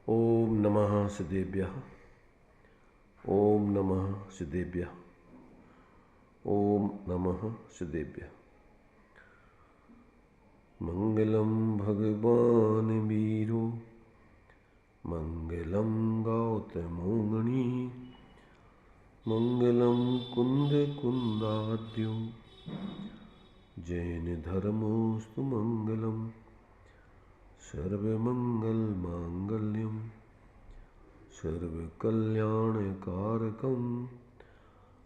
ओम नमः सिद्धेभ्यः। ओम नमः सिद्धेभ्यः। ओम नमः सिद्धेभ्यः। मंगलम भगवान वीरो मंगलम गौतमोमणि मंगलम कुंद कुंदाद्यो जैन धर्मोस्तु मंगलम सर्वमंगल मांगल्यम सर्वकल्याणकारकं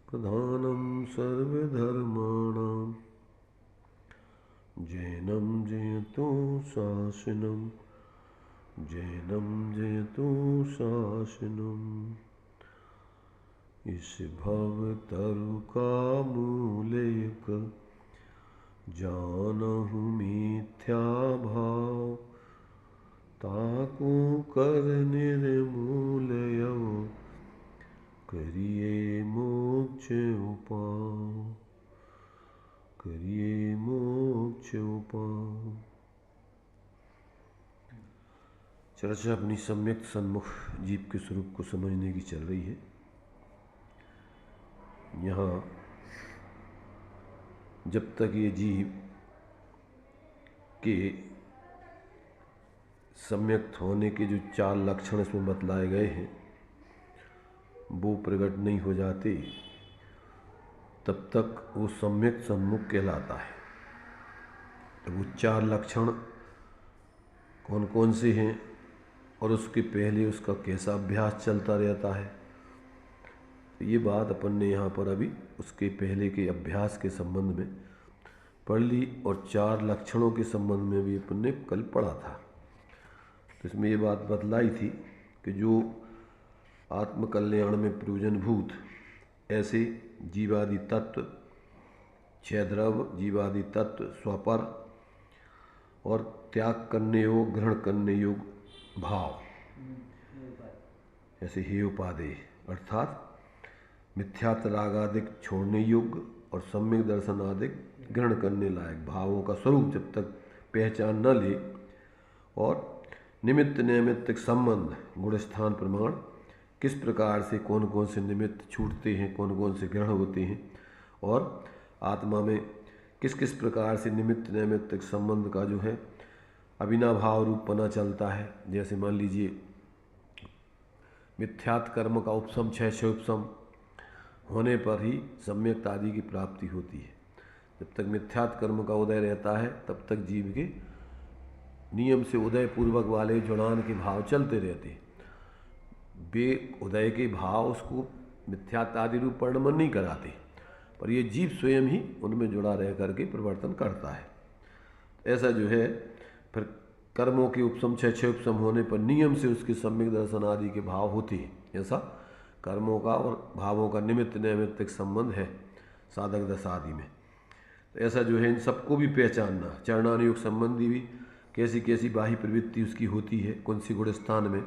प्रधानं सर्वधर्माणां जैनं जयतु शासनं जैनं जयतु शासनम्। इस भवतरु का मूलयक जानहु मिथ्या भाव ताकू कर निर्मूलयो करिए मोक्ष उपाय करिए मोक्ष उपाय। चर्चा अपनी सम्यक सन्मुख जीव के स्वरूप को समझने की चल रही है। यहाँ जब तक ये जीव के सम्यक होने के जो 4 लक्षण इसमें बतलाए गए हैं वो प्रकट नहीं हो जाते तब तक वो सम्यक सन्मुख कहलाता है। तो वो 4 लक्षण कौन कौन से हैं और उसके पहले उसका कैसा अभ्यास चलता रहता है, तो ये बात अपन ने यहाँ पर अभी उसके पहले के अभ्यास के संबंध में पढ़ ली और 4 लक्षणों के संबंध में भी अपन ने कल पढ़ा था। तो इसमें ये बात बतलाई थी कि जो आत्मकल्याण में प्रयोजनभूत ऐसे जीवादि तत्व, 6 द्रव्य जीवादि तत्व, स्वपर और त्याग करने योग, ग्रहण करने योग भाव, ऐसे हेयोपादेय अर्थात मिथ्यात्व रागादिक छोड़ने योग्य और सम्यक दर्शन आदि ग्रहण करने लायक भावों का स्वरूप जब तक पहचान न ले और निमित्त नैमित्तिक संबंध गुण स्थान प्रमाण किस प्रकार से कौन कौन से निमित्त छूटते हैं, कौन कौन से ग्रहण होते हैं और आत्मा में किस किस प्रकार से निमित्त नैमित्तिक संबंध का जो है अविनाभाव रूप पना चलता है। जैसे मान लीजिए मिथ्यात्व कर्म का उपशम 6 उपशम होने पर ही सम्यक आदि की प्राप्ति होती है। जब तक मिथ्यात्व कर्म का उदय रहता है तब तक जीव के नियम से उदय पूर्वक वाले जुड़ान के भाव चलते रहते हैं। वे उदय के भाव उसको मिथ्यात्व आदि रूप परिणमन नहीं कराते, पर ये जीव स्वयं ही उनमें जुड़ा रह करके परिवर्तन करता है। ऐसा जो है फिर कर्मों के उपशम 6 उपशम होने पर नियम से उसके सम्यक दर्शन आदि के भाव होते हैं। ऐसा कर्मों का और भावों का निमित्त नैमित्तिक संबंध है साधक दशा आदि में। तो ऐसा जो है इन सबको भी पहचानना, चरणानुयोग संबंधी भी कैसी कैसी बाह्य प्रवृत्ति उसकी होती है, कौन सी गुण स्थान में,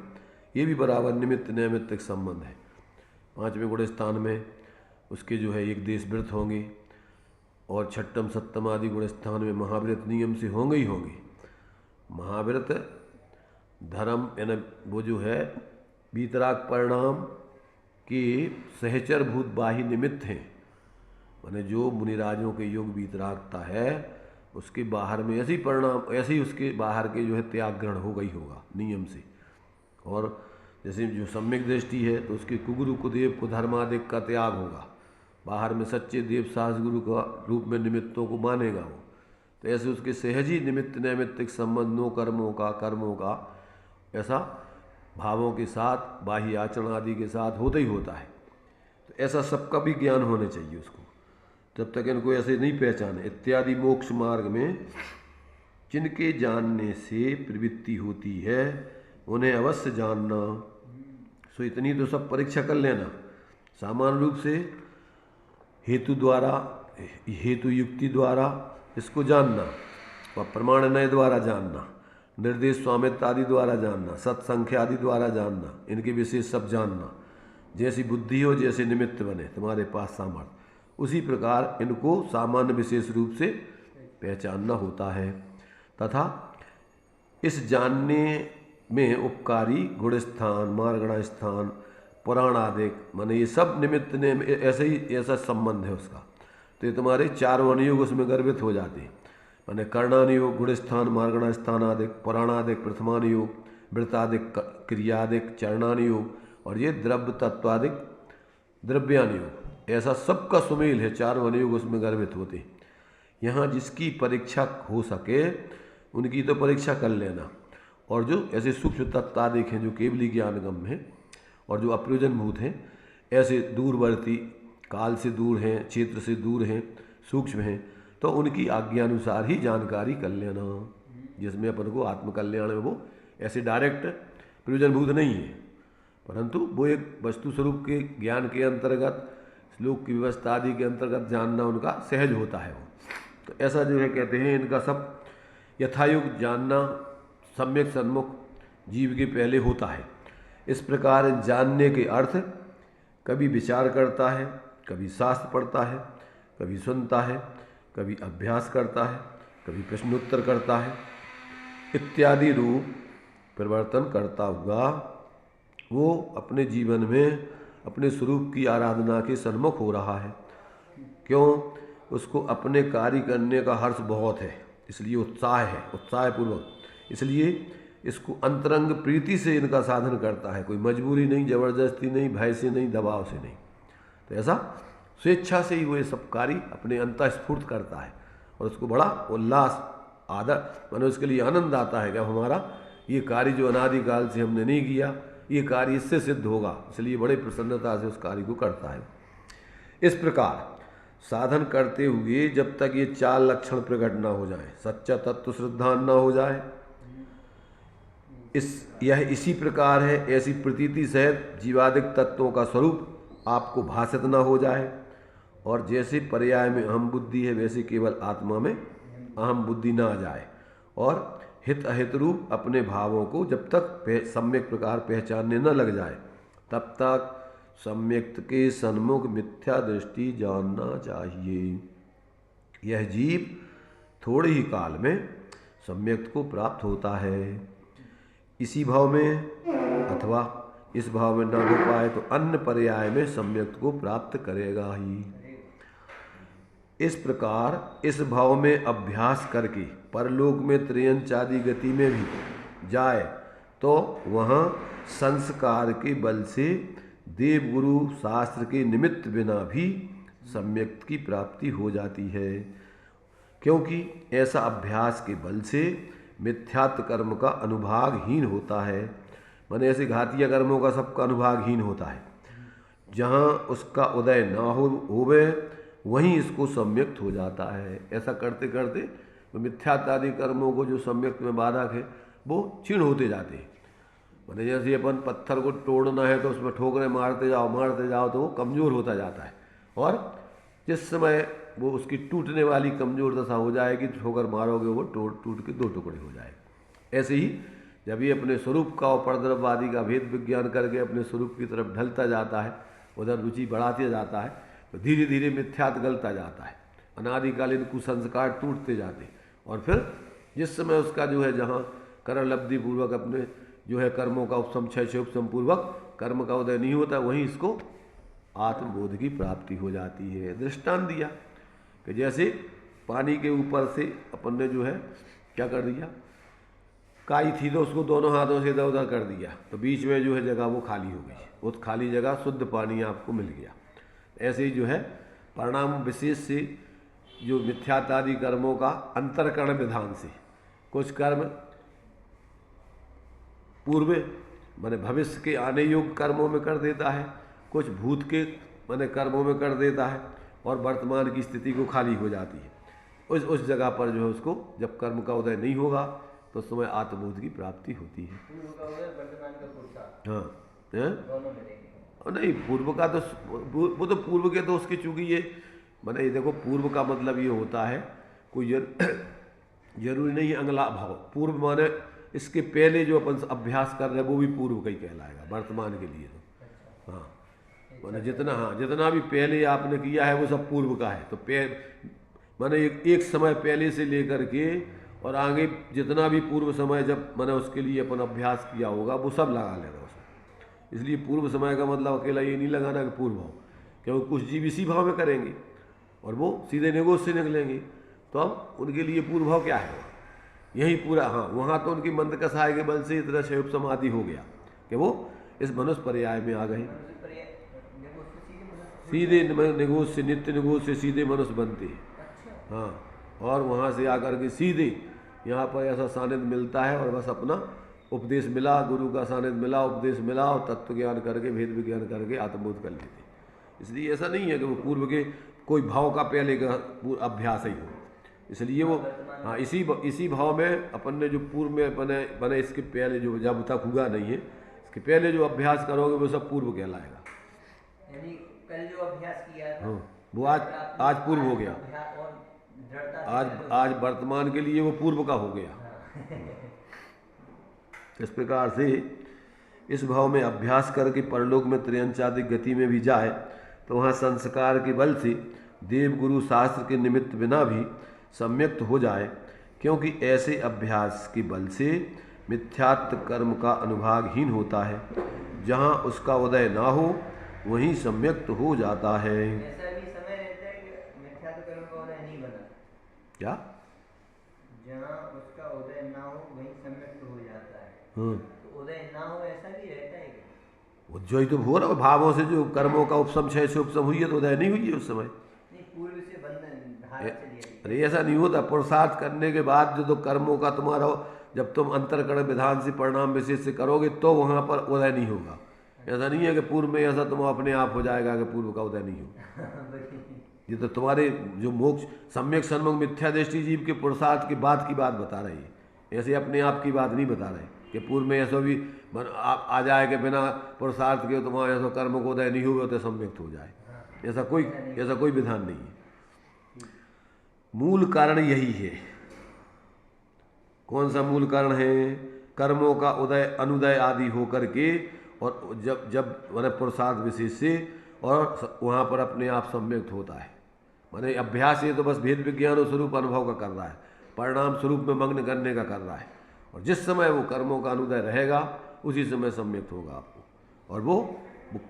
ये भी बराबर निमित्त नैमित्तिक संबंध है। 5वें गुण स्थान में उसके जो है एक देश व्रत होंगे और 6म 7म आदि गुण स्थान में महाव्रत नियम से होंगे ही होंगे। महाव्रत धर्म यानी वो जो है वीतराग परिणाम के सहचर भूत बाह्य निमित्त हैं। माने जो मुनिराजों के योग वीतरागता है उसके बाहर में ऐसी परिणाम, ऐसे ही उसके बाहर के जो है त्याग ग्रहण होगा ही होगा नियम से। और जैसे जो सम्यक दृष्टि है तो उसके कुगुरु कुदेव कुधर्मादिक का त्याग होगा, बाहर में सच्चे देव सास गुरु का रूप में निमित्तों को मानेगा वो। तो ऐसे उसके सहजी निमित्त नैमित्तिक संबंधों कर्मों का ऐसा भावों के साथ बाह्य आचरण आदि के साथ होता ही होता है। तो ऐसा सबका भी ज्ञान होने चाहिए उसको, जब तक इनको ऐसे नहीं पहचाने। इत्यादि मोक्ष मार्ग में जिनके जानने से प्रवृत्ति होती है उन्हें अवश्य जानना। सो इतनी तो सब परीक्षा कर लेना। सामान्य रूप से हेतु द्वारा, हेतु युक्ति द्वारा इसको जानना और प्रमाण नय द्वारा जानना, निर्देश स्वामित्व आदि द्वारा जानना, सत्संख्या आदि द्वारा जानना, इनके विशेष सब जानना। जैसी बुद्धि हो, जैसे निमित्त बने तुम्हारे पास सामर्थ्य, उसी प्रकार इनको सामान्य विशेष रूप से पहचानना होता है। तथा इस जानने में उपकारी गुणस्थान, मार्गणा स्थान, पुराणादिक, माने ये सब निमित्त ने ऐसे ही ऐसा संबंध है उसका। तो ये तुम्हारे चार वनयोग उसमें गर्भित हो जाते हैं। माने कर्णानुयोग, गुणस्थान, मार्गणा स्थानादिक, पुराणादिक, प्रथमानुयोग, वृत्तादिक, क्रियादिक, चरणानुयोग, और ये द्रव्य तत्वादिक द्रव्यानुयोग, ऐसा सबका सुमेल है। चार वनयोग उसमें गर्भित होते हैं। यहाँ जिसकी परीक्षा हो सके उनकी तो परीक्षा कर लेना, और जो ऐसे सूक्ष्म तत्वादिक हैं जो केवली ज्ञानगम हैं और जो अप्रयोजनभूत हैं, ऐसे दूरवर्ती, काल से दूर हैं, क्षेत्र से दूर हैं, सूक्ष्म हैं, तो उनकी आज्ञानुसार ही जानकारी कर लेना, जिसमें अपन को आत्मकल्याण में वो ऐसे डायरेक्ट प्रयोजनभूत नहीं है, परंतु वो एक वस्तु स्वरूप के ज्ञान के अंतर्गत, श्लोक की व्यवस्था आदि के अंतर्गत जानना उनका सहज होता है। वो तो ऐसा जो है कहते हैं इनका सब यथायुग जानना सम्यक सन्मुख जीव के पहले होता है। इस प्रकार जानने के अर्थ कभी विचार करता है, कभी शास्त्र पढ़ता है, कभी सुनता है, कभी अभ्यास करता है, कभी प्रश्नोत्तर करता है, इत्यादि रूप परिवर्तन करता हुआ वो अपने जीवन में अपने स्वरूप की आराधना के सन्मुख हो रहा है। क्यों? उसको अपने कार्य करने का हर्ष बहुत है, इसलिए उत्साह है, उत्साहपूर्वक, इसलिए इसको अंतरंग प्रीति से इनका साधन करता है। कोई मजबूरी नहीं, जबरदस्ती नहीं, भय से नहीं, दबाव से नहीं। तो ऐसा स्वेच्छा से ही वो ये सब कार्य अपने अंतःस्फूर्त करता है, और उसको बड़ा उल्लास, आदर, मानो इसके लिए आनंद आता है कि अब हमारा ये कार्य जो अनादिकाल से हमने नहीं किया, ये कार्य इससे सिद्ध होगा, इसलिए बड़े प्रसन्नता से उस कार्य को करता है। इस प्रकार साधन करते हुए जब तक ये चार लक्षण प्रकट न हो जाए, सच्चा तत्व श्रद्धा न हो जाए, यह इसी प्रकार है, ऐसी प्रतीति सहित जीवादिक तत्वों का स्वरूप आपको भाषित न हो जाए, और जैसे पर्याय में अहम बुद्धि है वैसे केवल आत्मा में अहम बुद्धि न आ जाए, और हित अहित रूप अपने भावों को जब तक सम्यक प्रकार पहचानने न लग जाए, तब तक सम्यक के सन्मुख मिथ्या दृष्टि जानना चाहिए। यह जीव थोड़े ही काल में सम्यक को प्राप्त होता है। इसी भाव में अथवा इस भाव में न हो पाए तो अन्य पर्याय में सम्यक को प्राप्त करेगा ही। इस प्रकार इस भाव में अभ्यास करके परलोक में त्रयंच आदि गति में भी जाए तो वहाँ संस्कार के बल से देवगुरु शास्त्र के निमित्त बिना भी सम्यक की प्राप्ति हो जाती है, क्योंकि ऐसा अभ्यास के बल से मिथ्यात्व कर्म का अनुभागहीन होता है। माने ऐसे घातीय कर्मों का सबका अनुभागहीन होता है। जहाँ उसका उदय ना होवे वहीं इसको सम्यक हो जाता है। ऐसा करते करते तो मिथ्यात्व आदि कर्मों को जो सम्यक में बाधक है वो क्षीण होते जाते हैं। माने जैसे अपन पत्थर को तोड़ना है तो उसमें ठोकरें मारते जाओ तो वो कमज़ोर होता जाता है, और जिस समय वो उसकी टूटने वाली कमज़ोर दशा हो जाएगी, ठोकर मारोगे वो टूट के दो टुकड़े हो जाएगा। ऐसे ही जब ये अपने स्वरूप का और परद्रव्यवादी का भेद विज्ञान करके अपने स्वरूप की तरफ ढलता जाता है, उधर रुचि बढ़ाते जाता है, तो धीरे धीरे मिथ्यात्व गलता जाता है, अनादिकालीन कुसंस्कार टूटते जाते हैं, और फिर जिस समय उसका जो है जहाँ करण लब्धि पूर्वक अपने जो है कर्मों का उपसमक्षय से उपसम पूर्वक कर्म का उदय नहीं होता, वहीं इसको आत्मबोध की प्राप्ति हो जाती है। दृष्टांत दिया कि जैसे पानी के ऊपर से अपन ने जो है क्या कर दिया, काई थी तो उसको दोनों हाथों से इधर उधर कर दिया, तो बीच में जो है जगह वो खाली हो गई, वो खाली जगह शुद्ध पानी आपको मिल गया। ऐसे ही जो है परिणाम विशेष से जो मिथ्यात्वादि कर्मों का अंतरकरण विधान से कुछ कर्म पूर्व माने भविष्य के आने योग्य कर्मों में कर देता है, कुछ भूत के माने कर्मों में कर देता है, और वर्तमान की स्थिति को खाली हो जाती है। उस जगह पर जो है उसको जब कर्म का उदय नहीं होगा तो उस समय आत्मबोध की प्राप्ति होती है। हाँ नहीं, पूर्व का तो वो तो पूर्व के तो उसके चूंकि ये माने ये देखो, पूर्व का मतलब ये होता है कोई जरूरी नहीं है अगला भाव। पूर्व माने इसके पहले जो अपन अभ्यास कर रहे हैं वो भी पूर्व का ही कहलाएगा वर्तमान के लिए तो। हाँ माने जितना भी पहले आपने किया है वो सब पूर्व का है। तो माने एक समय पहले से लेकर के और आगे जितना भी पूर्व समय जब मैंने उसके लिए अपन अभ्यास किया होगा वो सब लगा लेना उसमें। इसलिए पूर्व समय का मतलब अकेला ये नहीं लगाना कि पूर्व भाव, क्योंकि कुछ जीव इसी भाव में करेंगे और वो सीधे निगोज से निकलेंगे, तो अब उनके लिए पूर्व भाव क्या है, यही पूरा। हाँ, वहाँ तो उनकी मंत्र कसाय के बल से इतना क्षयोप समाधि हो गया कि वो इस मनुष्य पर्याय में आ गए, सीधे निगोज से, नित्य निगोज से सीधे मनुष्य बनते हैं। हाँ, और वहाँ से आकर के सीधे यहाँ पर ऐसा सानिध्य मिलता है और बस अपना उपदेश मिला, गुरु का सानिध्य मिला, उपदेश मिला और तत्व ज्ञान करके, भेद विज्ञान करके आत्मबोध कर लेते। इसलिए ऐसा नहीं है कि वो पूर्व के कोई भाव का पहले का अभ्यास ही हो, इसलिए वो हाँ इसी भाव में अपन ने जो पूर्व में बने इसके पहले जो जब तक हुआ नहीं है, इसके पहले जो अभ्यास करोगे वो सब पूर्व कहलाएगा। यानी कल जो अभ्यास किया था वो आज पूर्व हो गया, आज वर्तमान के लिए वो पूर्व का हो गया। इस प्रकार से इस भाव में अभ्यास करके परलोक में त्रयंचादिक गति में भी जाए तो वहाँ संस्कार के बल से देव गुरु शास्त्र के निमित्त बिना भी सम्यक्त हो जाए, क्योंकि ऐसे अभ्यास के बल से मिथ्यात्व कर्म का अनुभागहीन होता है। जहाँ उसका उदय ना हो वहीं सम्यक्त हो जाता है। ऐसा भी समय रहता है कि मिथ्यात्व कर्म का उदय नहीं बना, क्या जहाँ उसका उदय ना हो वहीं सम्यक्त हो जाता है। तो उदय ना हो ऐसा भी रहता है क्या? जो ही तो हो रहा भावों से जो कर्मों का उपशम क्षय से उपशम हुई है तो उदय नहीं हुई है उस समय। नहीं, पूर्व से बंधन धारा चली आई। अरे ऐसा नहीं होता, पुरुषार्थ करने के बाद जो तो कर्मों का तुम्हारा जब तुम अंतरकरण विधान से परिणाम विशेष से करोगे तो वहाँ पर उदय नहीं होगा। ऐसा नहीं है कि पूर्व में ऐसा तुम अपने आप हो जाएगा कि पूर्व का उदय नहीं होगा। ये तो तुम्हारे जो मोक्ष सम्यक सन्मुख मिथ्या दृष्टि जीव के पुरुषार्थ के बाद की बात बता रही है, ऐसे अपने आप की बात नहीं बता रहे कि पूर्व में ऐसा भी आ जाए कि बिना पुरुषार्थ के तुम्हारा ऐसा कर्म को उदय नहीं होगा तो सम्यक्त हो जाए, ऐसा कोई विधान नहीं है। मूल कारण यही है। कौन सा मूल कारण है? कर्मों का उदय अनुदय आदि होकर के और जब मैंने पुरुषार्थ विशेष से और वहाँ पर अपने आप सम्यक्त होता है। माने अभ्यास ये तो बस भेद विज्ञान और स्वरूप अनुभव का कर रहा है, परिणाम स्वरूप में मग्न करने का कर रहा है, और जिस समय वो कर्मों का अनुदय रहेगा उसी समय सम्यक्त होगा आपको। और वो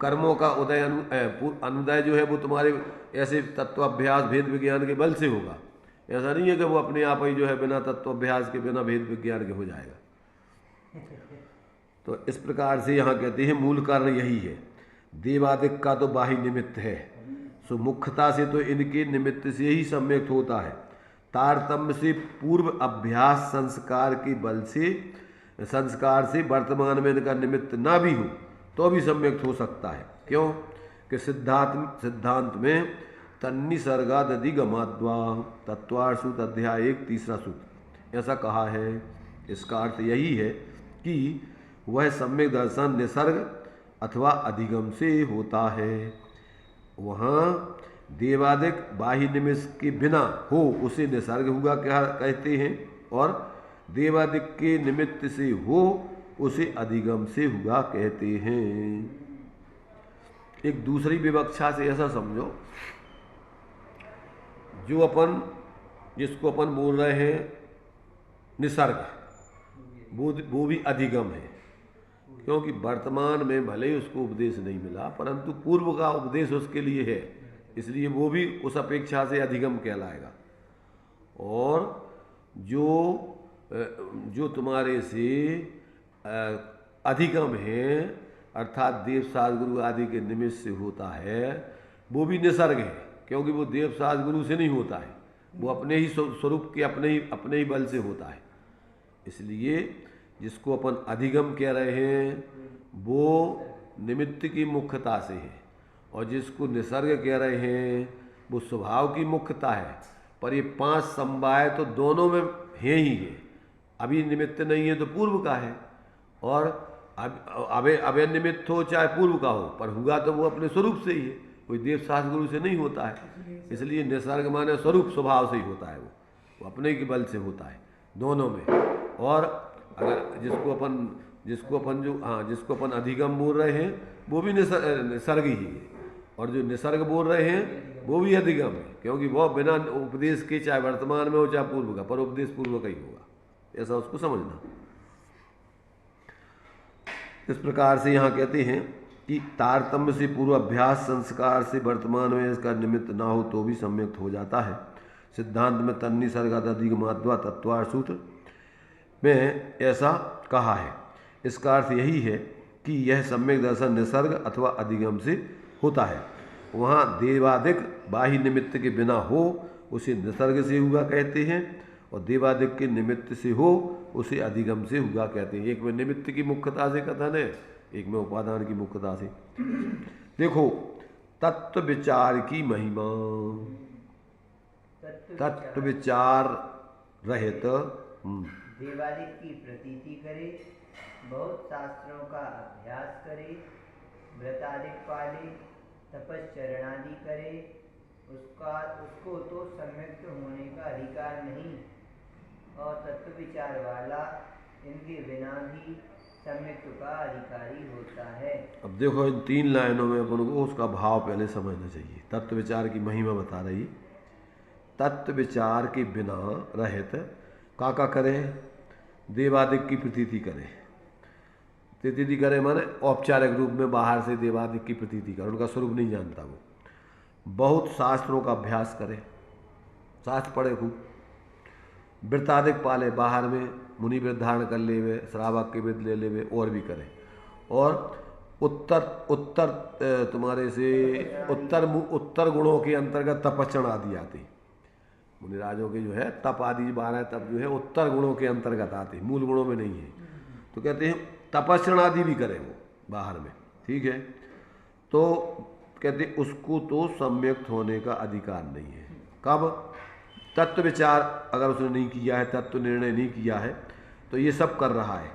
कर्मों का उदय अनुदय जो है वो तुम्हारे ऐसे तत्वाभ्यास भेद विज्ञान के बल से होगा। ऐसा नहीं है कि वो अपने आप ही जो है बिना तत्वाभ्यास के बिना भेद विज्ञान के हो जाएगा। तो इस प्रकार से यहाँ कहते हैं मूल कारण यही है। देवादिक का तो बाह्य निमित्त है, सो मुख्यता से तो इनके निमित्त से ही सम्यक्त होता है। तारतम्य से पूर्व अभ्यास संस्कार के बल से वर्तमान में इनका निमित्त ना भी हो तो भी सम्यक्त हो सकता है। क्यों कि सिद्धांत में तन्निसर्गादधिगमाद्वा तत्वार्थ सूत्र अध्याय 1 तीसरा सूत्र ऐसा कहा है। इसका अर्थ यही है कि वह सम्यक दर्शन निसर्ग अथवा अधिगम से होता है। वहाँ देवादिक बाह्य निमित्त के बिना हो उसे निसर्ग हुआ क्या कहते हैं, और देवादिक के निमित्त से हो उसे अधिगम से हुआ कहते हैं। एक दूसरी विवक्षा से ऐसा समझो, जिसको अपन बोल रहे हैं निसर्ग, वो भी अधिगम है, क्योंकि वर्तमान में भले ही उसको उपदेश नहीं मिला परंतु पूर्व का उपदेश उसके लिए है, इसलिए वो भी उस अपेक्षा से अधिगम कहलाएगा। और जो तुम्हारे से अधिगम है अर्थात देव शास्त्र गुरु आदि के निमित्त से होता है वो भी निसर्ग है, क्योंकि वो देव शास्त्र गुरु से नहीं होता है, वो अपने ही स्वरूप के अपने ही बल से होता है। इसलिए जिसको अपन अधिगम कह रहे हैं वो निमित्त की मुख्यता से है, और जिसको निसर्ग कह रहे हैं वो स्वभाव की मुख्यता है। पर ये 5 समवाय तो दोनों में है ही है, अभी निमित्त नहीं है तो पूर्व का है, और अब निमित्त हो चाहे पूर्व का हो, पर हुआ तो वो अपने स्वरूप से ही है, कोई देव शास्त्र गुरु से नहीं होता है। इसलिए निसर्ग माने स्वरूप स्वभाव से ही होता है, वो अपने के बल से होता है दोनों में। और अगर जिसको अपन अधिगम बोल रहे हैं वो भी निसर्ग ही है, और जो निसर्ग बोल रहे हैं वो भी अधिगम है, क्योंकि वो बिना उपदेश के चाहे वर्तमान में हो चाहे पूर्व का, पर उपदेश पूर्व का ही होगा, ऐसा उसको समझना। इस प्रकार से यहाँ कहते हैं कि तारतम्य से पूर्व अभ्यास संस्कार से वर्तमान में इसका निमित्त ना हो तो भी सम्यक हो जाता है। सिद्धांत में तन्निसर्गाद अधिगमाद्वा तत्वार सूत्र में ऐसा कहा है। इसका अर्थ यही है कि यह सम्यक दर्शन निसर्ग अथवा अधिगम से होता है। वहाँ देवादिक बाह्य निमित्त के बिना हो उसे निसर्ग से हुआ कहते हैं, और देवादिक के निमित्त से हो उसे अधिगम से हुआ कहते हैं। एक में निमित्त की मुख्यता से कथन है, एक में उपादान की मुख्यता से। देखो तत्व विचार की महिमा, तत्व विचार रहित देवादिक की प्रतीति करे, बहुत शास्त्रों का अभ्यास करे, व्रतादिक पाले, तपश्चरणादि करे, उसको तो सम्यक्त होने का अधिकार नहीं, और तत्व विचार वाला इनके बिना भी सम्यक्त का अधिकारी होता है। अब देखो इन 3 लाइनों में अपन को उसका भाव पहले समझना चाहिए। तत्व विचार की महिमा बता रही, तत्व विचार के बिना रहित का करे, देवादिक की प्रतीति करे। प्रतीति करे माने औपचारिक रूप में बाहर से देवादिक की प्रतीति करे, उनका स्वरूप नहीं जानता वो। बहुत शास्त्रों का अभ्यास करे, शास्त्र पढ़े खूब, वृतादिक पाले, बाहर में मुनि वृत्त धारण कर लेवे, श्रावक के वृत्त ले लेवे, और भी करे। और उत्तर तुम्हारे से उत्तर गुणों के अंतर्गत तपचरण आदि आते। मुनिराजों के जो है तप आदि 12 तप जो है उत्तर गुणों के अंतर्गत आते, मूल गुणों में नहीं है। तो कहते हैं तपचरण आदि भी करें वो बाहर में, ठीक है। तो कहते उसको तो सम्यक्त होने का अधिकार नहीं है। कब? तत्व विचार अगर उसने नहीं किया है, तत्व निर्णय नहीं किया है, तो ये सब कर रहा है,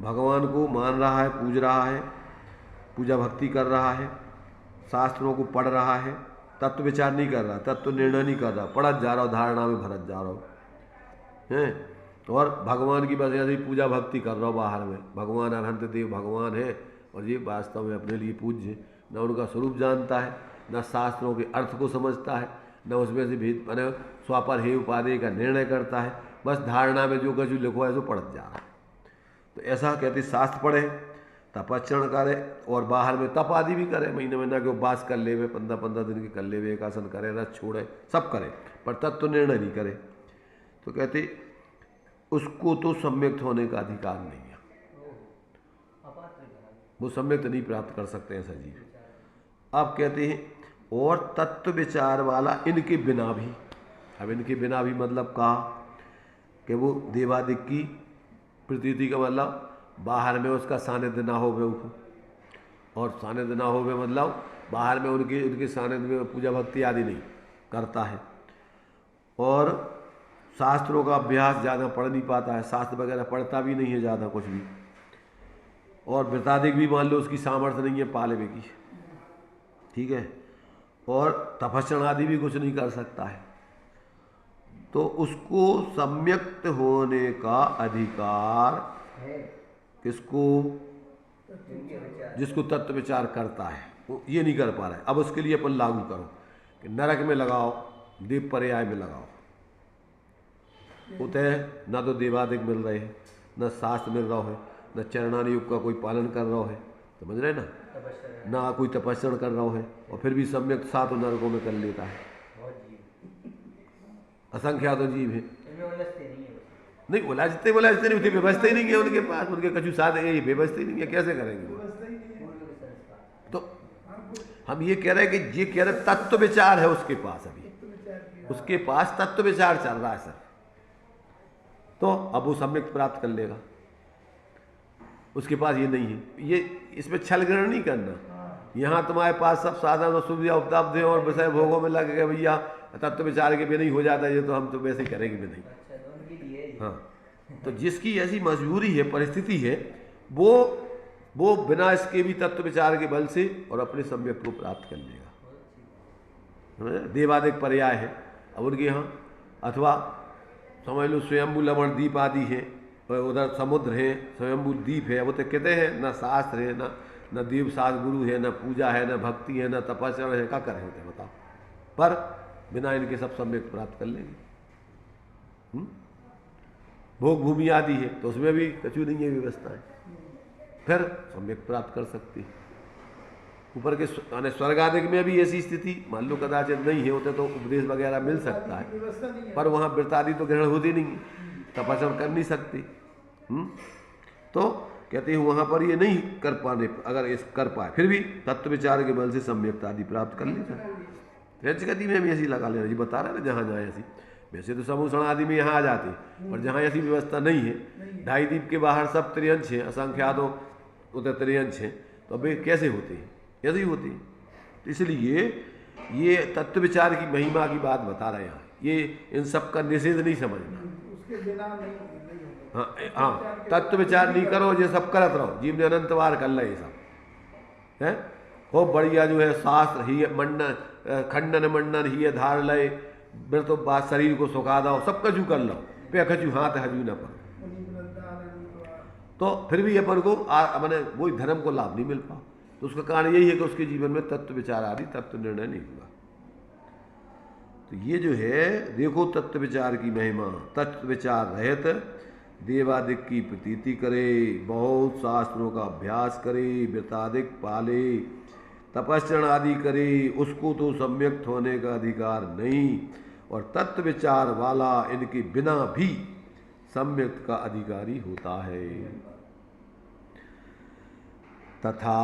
भगवान को मान रहा है, पूज रहा है, पूजा भक्ति कर रहा है, शास्त्रों को पढ़ रहा है, तत्व विचार नहीं कर रहा, तत्व निर्णय नहीं कर रहा, पढ़त जा रहा हो, धारणा में भरत जा रहा हो हैं, और भगवान की बस ऐसे पूजा भक्ति कर रहा हो बाहर में। भगवान अनंत देव भगवान है, और ये वास्तव में अपने लिए पूज्य, न उनका स्वरूप जानता है, न शास्त्रों के अर्थ को समझता है, न उसमें से भेद मैंने स्वापर हे उपादेय का निर्णय करता है, बस धारणा में जो कुछ लिखो है सो पढ़त जा रहा है। तो ऐसा कहते शास्त्र पढ़े, तपचरण करे, और बाहर में तप आदि भी करे, महीने महीना के उपवास कर लेवे, 15-15 दिन के कर लेवे, एक आसन करे, रस छोड़े, सब करे, पर तत्व निर्णय नहीं करे। तो कहते उसको तो सम्यक्त होने का अधिकार नहीं है, वो सम्यक्त नहीं प्राप्त कर सकते ऐसा जीव। अब कहते हैं और तत्व विचार वाला इनके बिना भी। अब इनके बिना भी मतलब कहा कि वो देवादिक की प्रतीति का मतलब बाहर में उसका सानिध्य ना हो उसको, और सानिध्य ना हो मतलब बाहर में उनके सानिध्य में पूजा भक्ति आदि नहीं करता है, और शास्त्रों का अभ्यास ज़्यादा पढ़ नहीं पाता है, शास्त्र वगैरह पढ़ता भी नहीं है ज़्यादा कुछ भी, और व्रतादिक भी मान लो उसकी सामर्थ्य नहीं है पालवे की, ठीक है, और तपस्या आदि भी कुछ नहीं कर सकता है। तो उसको सम्यक्त होने का अधिकार किसको? जिसको तत्व विचार करता है, वो ये नहीं कर पा रहा है। अब उसके लिए अपन लागू करो कि नरक में लगाओ, दीप पर्याय में लगाओ, उतः न तो देवादिक मिल रहे हैं, न शास्त्र मिल रहा है, न चरणानुयोग का कोई पालन कर रहा है, समझ रहे ना, ना कोई तपस्या कर रहा है, और फिर भी सम्यक 7 नरकों में कर लेता है। असंख्यात तो जीव है, नहीं उलझते नहीं होती, व्यवस्था ही नहीं है उनके पास, उनके कछु साथ है, व्यवस्था ही नहीं है, कैसे करेंगे वो? तो हम ये कह रहे हैं कि ये कह रहे तत्व विचार है उसके पास, अभी उसके पास तत्व विचार चल रहा है सर, तो अब वो सम्यक प्राप्त कर लेगा। उसके पास ये नहीं है, ये इसमें छल ग्रहण नहीं करना। यहाँ तुम्हारे पास सब साधन और सुविधा उपलब्ध है, और विषय भोगों में लग गए भैया, तत्व विचार के भी नहीं हो जाता ये, तो हम तो वैसे ही करेंगे भी नहीं। हाँ, तो जिसकी ऐसी मजबूरी है, परिस्थिति है, वो बिना इसके भी तत्व विचार के बल से और अपने सम्यक को प्राप्त कर लेगा। देवादिक पर्याय है अब उनके यहाँ, अथवा समझ लो स्वयंभू लवण द्वीप आदि है, उधर समुद्र है, स्वयंभू द्वीप है, वो तो कहते हैं न शास्त्र है, न दीप शास्त्र गुरु है, न पूजा है, न भक्ति है, न तपस्या है, क्या करेंगे बताओ? पर बिना इनके सब सम्यक प्राप्त कर लेंगे। भोग भूमि आदि है तो उसमें भी कछु नहीं है व्यवस्थाएं, फिर सम्यक प्राप्त कर सकती है। ऊपर के स्वर्ग आदि में भी ऐसी स्थिति मान लो कदाचित नहीं होते तो उपदेश वगैरह मिल सकता है, पर वहाँ वृत्तादि तो ग्रहण होती नहीं है, तपस्या कर नहीं सकती। तो कहते हैं वहाँ पर ये नहीं कर पाने, अगर इस कर पाए फिर भी तत्व विचार के बल से सम्यकता आदि प्राप्त कर लेता है। गति में भी ऐसी लगा लेना जी, बता रहे ना जहाँ जाए ऐसी। वैसे तो समूषण आदि में यहाँ आ जाते, पर जहाँ ऐसी व्यवस्था नहीं है, ढाई द्वीप के बाहर सब त्रियंश हैं, असंख्यातों उधर त्रियंश हैं, तो अब कैसे होते हैं? ऐसे ही होते हैं। तो इसलिए ये तत्व विचार की महिमा की बात बता रहे हैं, ये इन सब का निषेध नहीं समझना। उसके बिना नहीं हाँ, तत्व विचार नहीं करो, ये सब करत रहो, जीव ने अनंत बार कर ले सब है। खूब बढ़िया जो है शास्त्र ही मंडन खंडन मंडन ही धार लय, फिर तो बात शरीर को सुखा दो, सब कछु कर लो, पे खचू हाथ हजू न पर, तो फिर भी अपन को मैंने वही धर्म को लाभ नहीं मिल पा। तो उसका कारण यही है कि उसके जीवन में तत्व विचार आदि तत्व निर्णय नहीं हुआ। तो ये जो है देखो तत्व विचार की महिमा, तत्व विचार रहित देवादिक की प्रतीति करे, बहुत शास्त्रों का अभ्यास करे, वृतादिक पाले, तपस्चरण आदि करे, उसको तो सम्यक होने का अधिकार नहीं, और तत्व विचार वाला इनके बिना भी सम्यक का अधिकारी होता है। तथा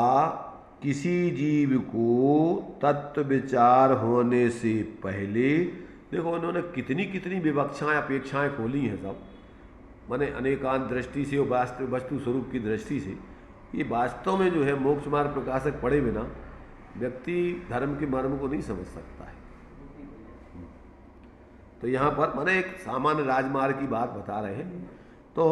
किसी जीव को तत्व विचार होने से पहले, देखो उन्होंने कितनी कितनी विवक्षाएं अपेक्षाएं खोली हैं सब, माने अनेकांत दृष्टि से और वास्तव वस्तु स्वरूप की दृष्टि से। ये वास्तव में जो है मोक्ष मार्ग प्रकाशक पढ़े बिना व्यक्ति धर्म के मर्म को नहीं समझ सकता है। तो यहाँ पर माने एक सामान्य राजमार्ग की बात बता रहे हैं। तो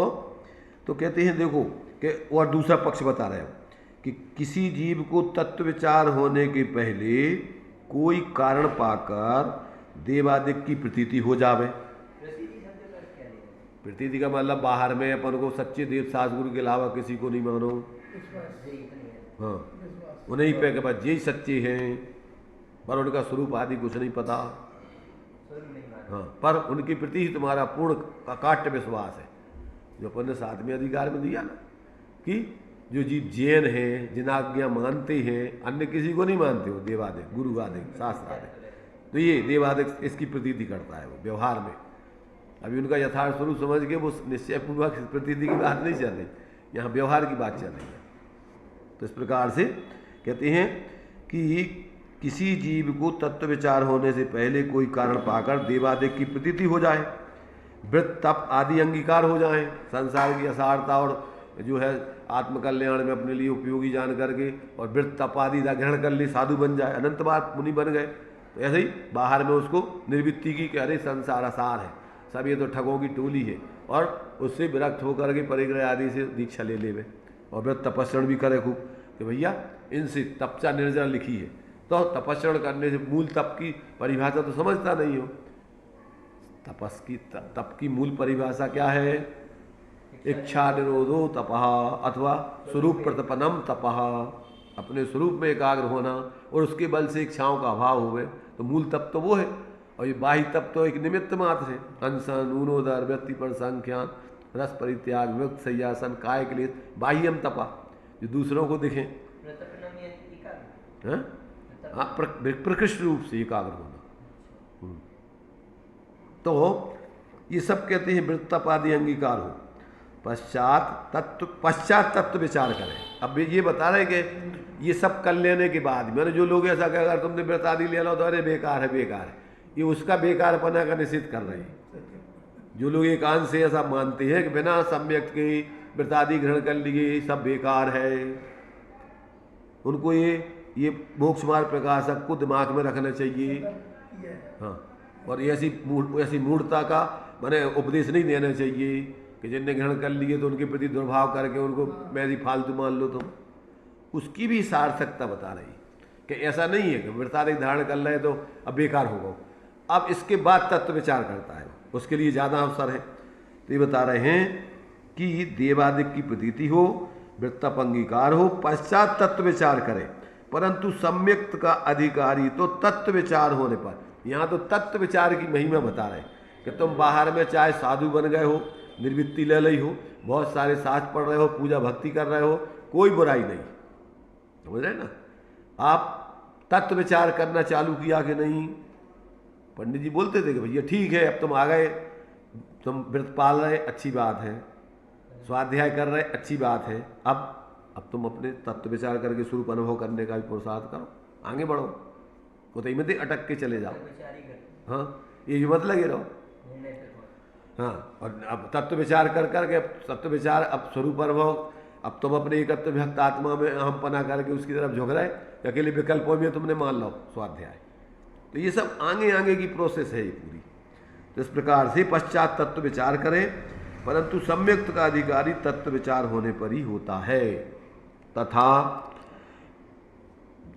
कहते हैं देखो कि और दूसरा पक्ष बता रहे हैं कि किसी जीव को तत्व विचार होने के पहले कोई कारण पाकर देवादिक की प्रतीति हो जावे। प्रतीति का मतलब बाहर में अपन को सच्चे देव सतगुरु के अलावा किसी को नहीं मानो, हाँ उन्हीं पे के बाद यही सच्चे हैं, पर उनका स्वरूप आदि कुछ नहीं पता, हाँ पर उनके प्रति ही तुम्हारा पूर्ण अकाट्य विश्वास है। जो अपन ने 7वें अधिकार में दिया ना कि जो जीव जैन हैं, जिनाज्ञा मानते हैं, अन्य किसी को नहीं मानते हो, देवादिक गुरु आदि शास्त्र आदि, तो ये देवादिक इसकी प्रतीति करता है वो व्यवहार में। अभी उनका यथार्थ स्वरूप समझ के वो निश्चयपूर्वक प्रतीति की बात नहीं चल रही, यहाँ व्यवहार की बात चल रही है। तो इस प्रकार से कहते हैं कि किसी जीव को तत्व विचार होने से पहले कोई कारण पाकर देवादिक की प्रतीति हो जाए, वृत्त तप आदि अंगीकार हो जाए, संसार की असारता और जो है आत्मकल्याण में अपने लिए उपयोगी जान करके, और वृत्त तप आदि का ग्रहण कर ले, साधु बन जाए, अनंत बार मुनि बन गए। तो ऐसे ही बाहर में उसको निर्वृत्ति की कि अरे संसार असार है, सब ये तो ठगों की टोली है, और उससे विरक्त होकर के परिग्रह आदि से दीक्षा ले ले, और वृत्त तपस्रण भी करे खूब कि भैया इनसे तपचा निर्जरा लिखी है, तो तपस्रण करने से मूल तप की परिभाषा तो समझता नहीं हो। तप की मूल परिभाषा क्या है? इच्छा निरोधो तपः अथवा स्वरूप प्रतपनम तपः, अपने स्वरूप में एकाग्र होना और उसके बल से इच्छाओं का अभाव होवे, तो मूल तप तो वो है। और ये बाह्य तप तो एक निमित्त मात्र है, अनशन ऊनोदर व्यक्ति पर संख्यान रस परित्याग विमुक्त सयासन काय के लिए बाह्यम तपा, जो दूसरों को दिखें, प्रकृष्ट रूप से एकाग्र होना। तो ये सब कहते हैं वृत्तपादि अंगीकार हो, पश्चात तत्व विचार करें। अब ये बता रहे कि ये सब कर लेने के बाद मैंने जो लोग ऐसा कहा अगर तुमने व्रत आदि ले लो तो अरे बेकार है, ये उसका बेकारपना का निषेध कर रहे हैं। जो लोग एकांत से ऐसा मानते हैं कि बिना सम्यक के व्रत आदि ग्रहण कर लिए सब बेकार है, उनको ये मोक्ष मार्ग प्रकाशक को दिमाग में रखना चाहिए। हाँ, और ऐसी मूढ़ता का मैंने उपदेश नहीं देना चाहिए कि जिनने ग्रहण कर लिए तो उनके प्रति दुर्भाव करके उनको मैं फालतू मान लो तुम। उसकी भी सार्थकता बता रही कि ऐसा नहीं है कि व्रतादिक धारण कर रहे तो अब बेकार होगा, अब इसके बाद तत्व विचार करता है, उसके लिए ज़्यादा अवसर है। तो ये बता रहे हैं कि देवादिक की प्रतीति हो, वृत्तप अंगीकार हो, पश्चात तत्व विचार करे, परंतु सम्यक्त का अधिकारी तो तत्व विचार होने पर, यहाँ तो तत्व विचार की महिमा बता रहे कि तुम बाहर में चाहे साधु बन गए हो, निर्वृत्ति ले ली हो, बहुत सारे शास्त्र पढ़ रहे हो, पूजा भक्ति कर रहे हो, कोई बुराई नहीं, समझ रहे ना। आप तत्व विचार करना चालू किया कि नहीं। पंडित जी बोलते थे कि भैया ठीक है, अब तुम आ गए, तुम व्रत पाल रहे, अच्छी बात है, स्वाध्याय कर रहे, अच्छी बात है, अब तुम अपने तत्व विचार करके स्वरूप अनुभव करने का भी पुरुषार्थ करो, आगे बढ़ो, वो तो मत अटक के चले जाओ। हाँ, ये मत लगे रहो। हाँ, और अब तत्व विचार कर करके, अब तत्व विचार, अब स्वरूप अनुभव, अब तुम अपने एकत्व भक्त आत्मा में हम पना करके उसकी तरफ झुक रहे, अकेले विकल्पों में तुमने मान लो स्वाध्याय। तो ये सब आगे आगे की प्रोसेस है ये पूरी। तो इस प्रकार से पश्चात तत्व विचार करें, परंतु सम्यक्त का अधिकारी तत्व विचार होने पर ही होता है। तथा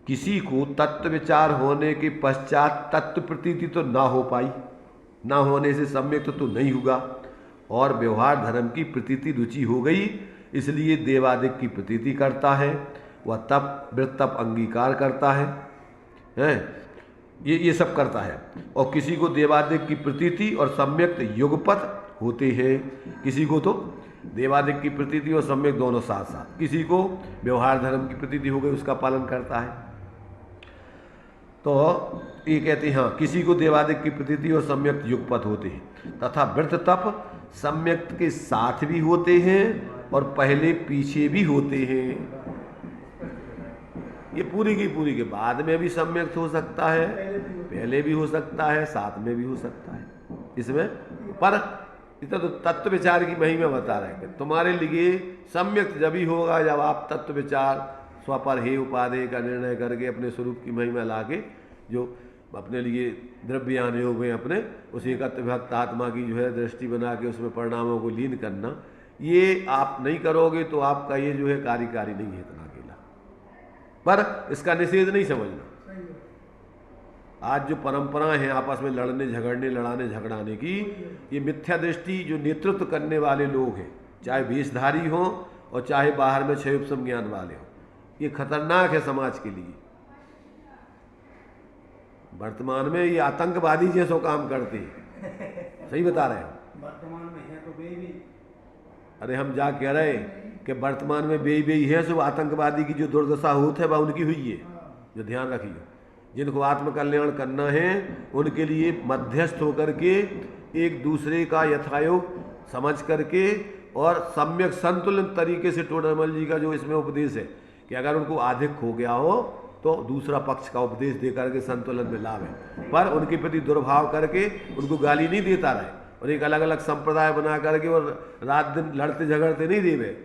किसी को तत्व विचार होने के पश्चात तत्व प्रतीति तो ना हो पाई, ना होने से सम्यक्त तो नहीं होगा, और व्यवहार धर्म की प्रतीति रुचि हो गई, इसलिए देवादिक की प्रतीति करता है, वह तप व्रत तप अंगीकार करता है, ये सब करता है। और किसी को देवादिक की प्रतीति और सम्यक्त युगपथ होते हैं, किसी को तो देवादिक की प्रतीति और सम्यक दोनों साथ साथ, किसी को व्यवहार धर्म की प्रतीति हो गई उसका पालन करता है। तो ये कहते हैं हाँ, किसी को देवादिक की प्रतीति और सम्यक युगपथ होते हैं, तथा व्रत तप सम्यक के साथ भी होते हैं और पहले पीछे भी होते हैं। ये पूरी की के बाद में भी सम्यक्त हो सकता है, पहले भी हो सकता है, साथ में भी हो सकता है। इसमें पर इतना तो तत्व विचार की महिमा बता रहे हैं। तुम्हारे लिए सम्यक्त जब ही होगा जब आप तत्व विचार स्वपर हे उपादेय का निर्णय करके अपने स्वरूप की महिमा लाके जो अपने लिए द्रव्यान योग में अपने उस एकत्व भक्त आत्मा की जो है दृष्टि बना के उसमें परिणामों को लीन करना, ये आप नहीं करोगे तो आपका ये जो है कार्यकारी नहीं है इतना अकेला। पर इसका निषेध नहीं समझना। आज जो परंपराएं हैं आपस में लड़ने झगड़ने लड़ाने झगड़ाने की, ये मिथ्या दृष्टि जो नेतृत्व करने वाले लोग हैं, चाहे वेशधारी हो और चाहे बाहर में क्षय उपशम ज्ञान वाले हो, ये खतरनाक है समाज के लिए। वर्तमान में ये आतंकवादी जैसो काम करते हैं, सही बता रहे हैं। वर्तमान में है तो बेबी, अरे हम जा कह रहे कि वर्तमान में बेई है, सो आतंकवादी की जो दुर्दशा होती है वह उनकी हुई है, जो ध्यान रखिए। जिनको आत्मकल्याण करना है उनके लिए मध्यस्थ होकर के एक दूसरे का यथायोग समझ करके और सम्यक संतुलित तरीके से टोडरमल जी का जो इसमें उपदेश है कि अगर उनको अधिक हो गया हो तो दूसरा पक्ष का उपदेश दे करके संतुलन में लाभ है, पर उनके प्रति दुर्भाव करके उनको गाली नहीं देता रहे और एक अलग अलग संप्रदाय बना करके और रात दिन लड़ते झगड़ते नहीं देवे।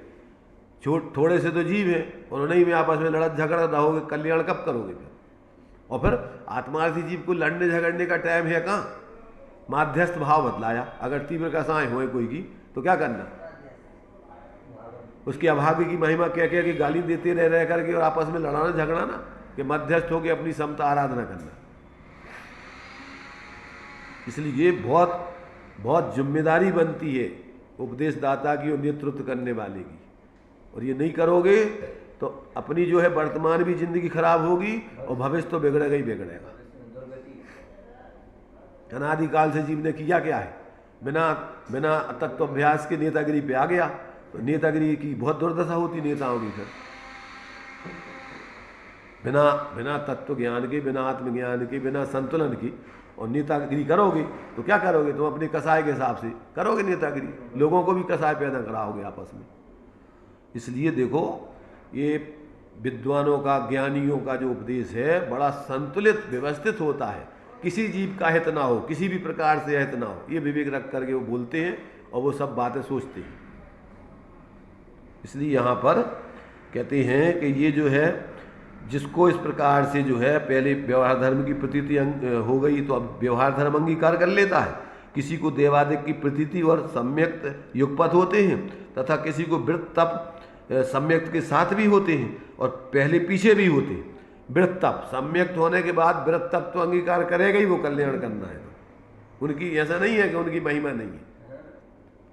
थोड़े से तो जीव है और नहीं में आपस में लड़त झगड़ रहोगे, कल्याण कब करोगे फिर? और फिर आत्मार्थी जीव को लड़ने झगड़ने का टाइम है कहाँ? माध्यस्थ भाव बतलाया। अगर तीव्र कसाएं होए कोई की तो क्या करना? उसके अभाग्य की महिमा कह के गाली देते रह करके और आपस में लड़ाना झगड़ाना, कि मध्यस्थ होकर अपनी समता आराधना करना। इसलिए ये बहुत बहुत जिम्मेदारी बनती है उपदेशदाता की और नेतृत्व करने वाले की। और ये नहीं करोगे तो अपनी जो है वर्तमान भी जिंदगी खराब होगी और भविष्य तो बिगड़ेगा ही बिगड़ेगा। अनादिकाल से जीव ने किया क्या है? बिना तत्वाभ्यास के नेतागिरी पे आ गया, तो नेतागिरी की बहुत दुर्दशा होती नेताओं की। फिर बिना तत्व ज्ञान के, बिना आत्मज्ञान के, बिना संतुलन की और नेतागिरी करोगे तो क्या करोगे? तुम अपने कसाय के हिसाब से करोगे नेतागिरी, लोगों को भी कसाय पैदा कराओगे आपस में। इसलिए देखो, ये विद्वानों का, ज्ञानियों का जो उपदेश है बड़ा संतुलित व्यवस्थित होता है। किसी जीव का हित ना हो, किसी भी प्रकार से हित ना हो, ये विवेक रख करके वो बोलते हैं और वो सब बातें सोचते हैं। इसलिए यहाँ पर कहते हैं कि ये जो है जिसको इस प्रकार से जो है पहले व्यवहार धर्म की प्रतीति हो गई तो अब व्यवहार धर्म अंगीकार कर लेता है। किसी को देवादिक की प्रतीति और सम्यक्त युगपथ होते हैं, तथा किसी को व्रत तप सम्यक्त के साथ भी होते हैं और पहले पीछे भी होते हैं। व्रत तप सम्यक्त होने के बाद व्रत तप तो अंगीकार करेगा ही, वो कल्याण करना है। उनकी ऐसा नहीं है कि उनकी महिमा नहीं है,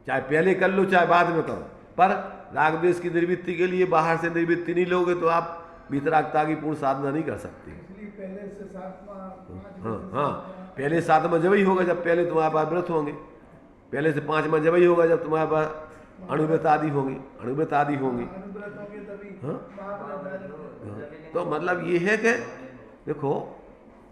चाहे पहले कर लो चाहे बाद में करो, पर राग द्वेष की निर्वृत्ति के लिए बाहर से निर्वृत्ति नहीं लोगे तो आप वितरागता की पूर्ण साधना नहीं कर सकते। इसलिए पहले से हाँ, पहले 7वां जब ही होगा जब पहले तुम्हारे पास व्रत होंगे, पहले से 5वां जब ही होगा जब तुम्हारे पास अणुव्रत आदि होंगे, अणुव्रत आदि होंगे। हाँ? तो मतलब ये है कि देखो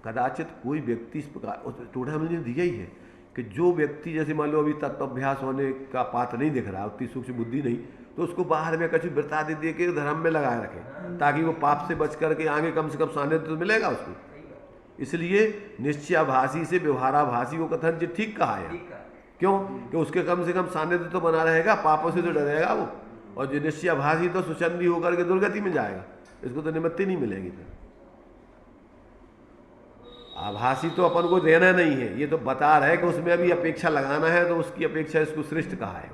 कदाचित कोई व्यक्ति इस प्रकार टोढ़ा ने दिया ही है कि जो व्यक्ति जैसे मान लो अभी तत्वाभ्यास होने का पात्र नहीं दिख रहा, उतनी सूक्ष्म बुद्धि नहीं, तो उसको बाहर में कछु वृत्तादि दे के धर्म में लगाए रखे ताकि वो पाप से बच करके आगे कम से कम सानिध्य तो मिलेगा उसको। इसलिए निश्चयाभासी से व्यवहाराभासी वो कथन जो ठीक कहा है। क्यों कि उसके कम से कम सानिध्य तो बना रहेगा, पापों से तो डरेगा वो, और जो निश्चयाभासी तो सुचंदी होकर के दुर्गति में जाएगा, इसको तो निमित्ति नहीं मिलेगी। फिर आभासी तो अपन को देना नहीं है, ये तो बता रहे कि उसमें अभी अपेक्षा लगाना है, तो उसकी अपेक्षा इसको श्रेष्ठ कहा है।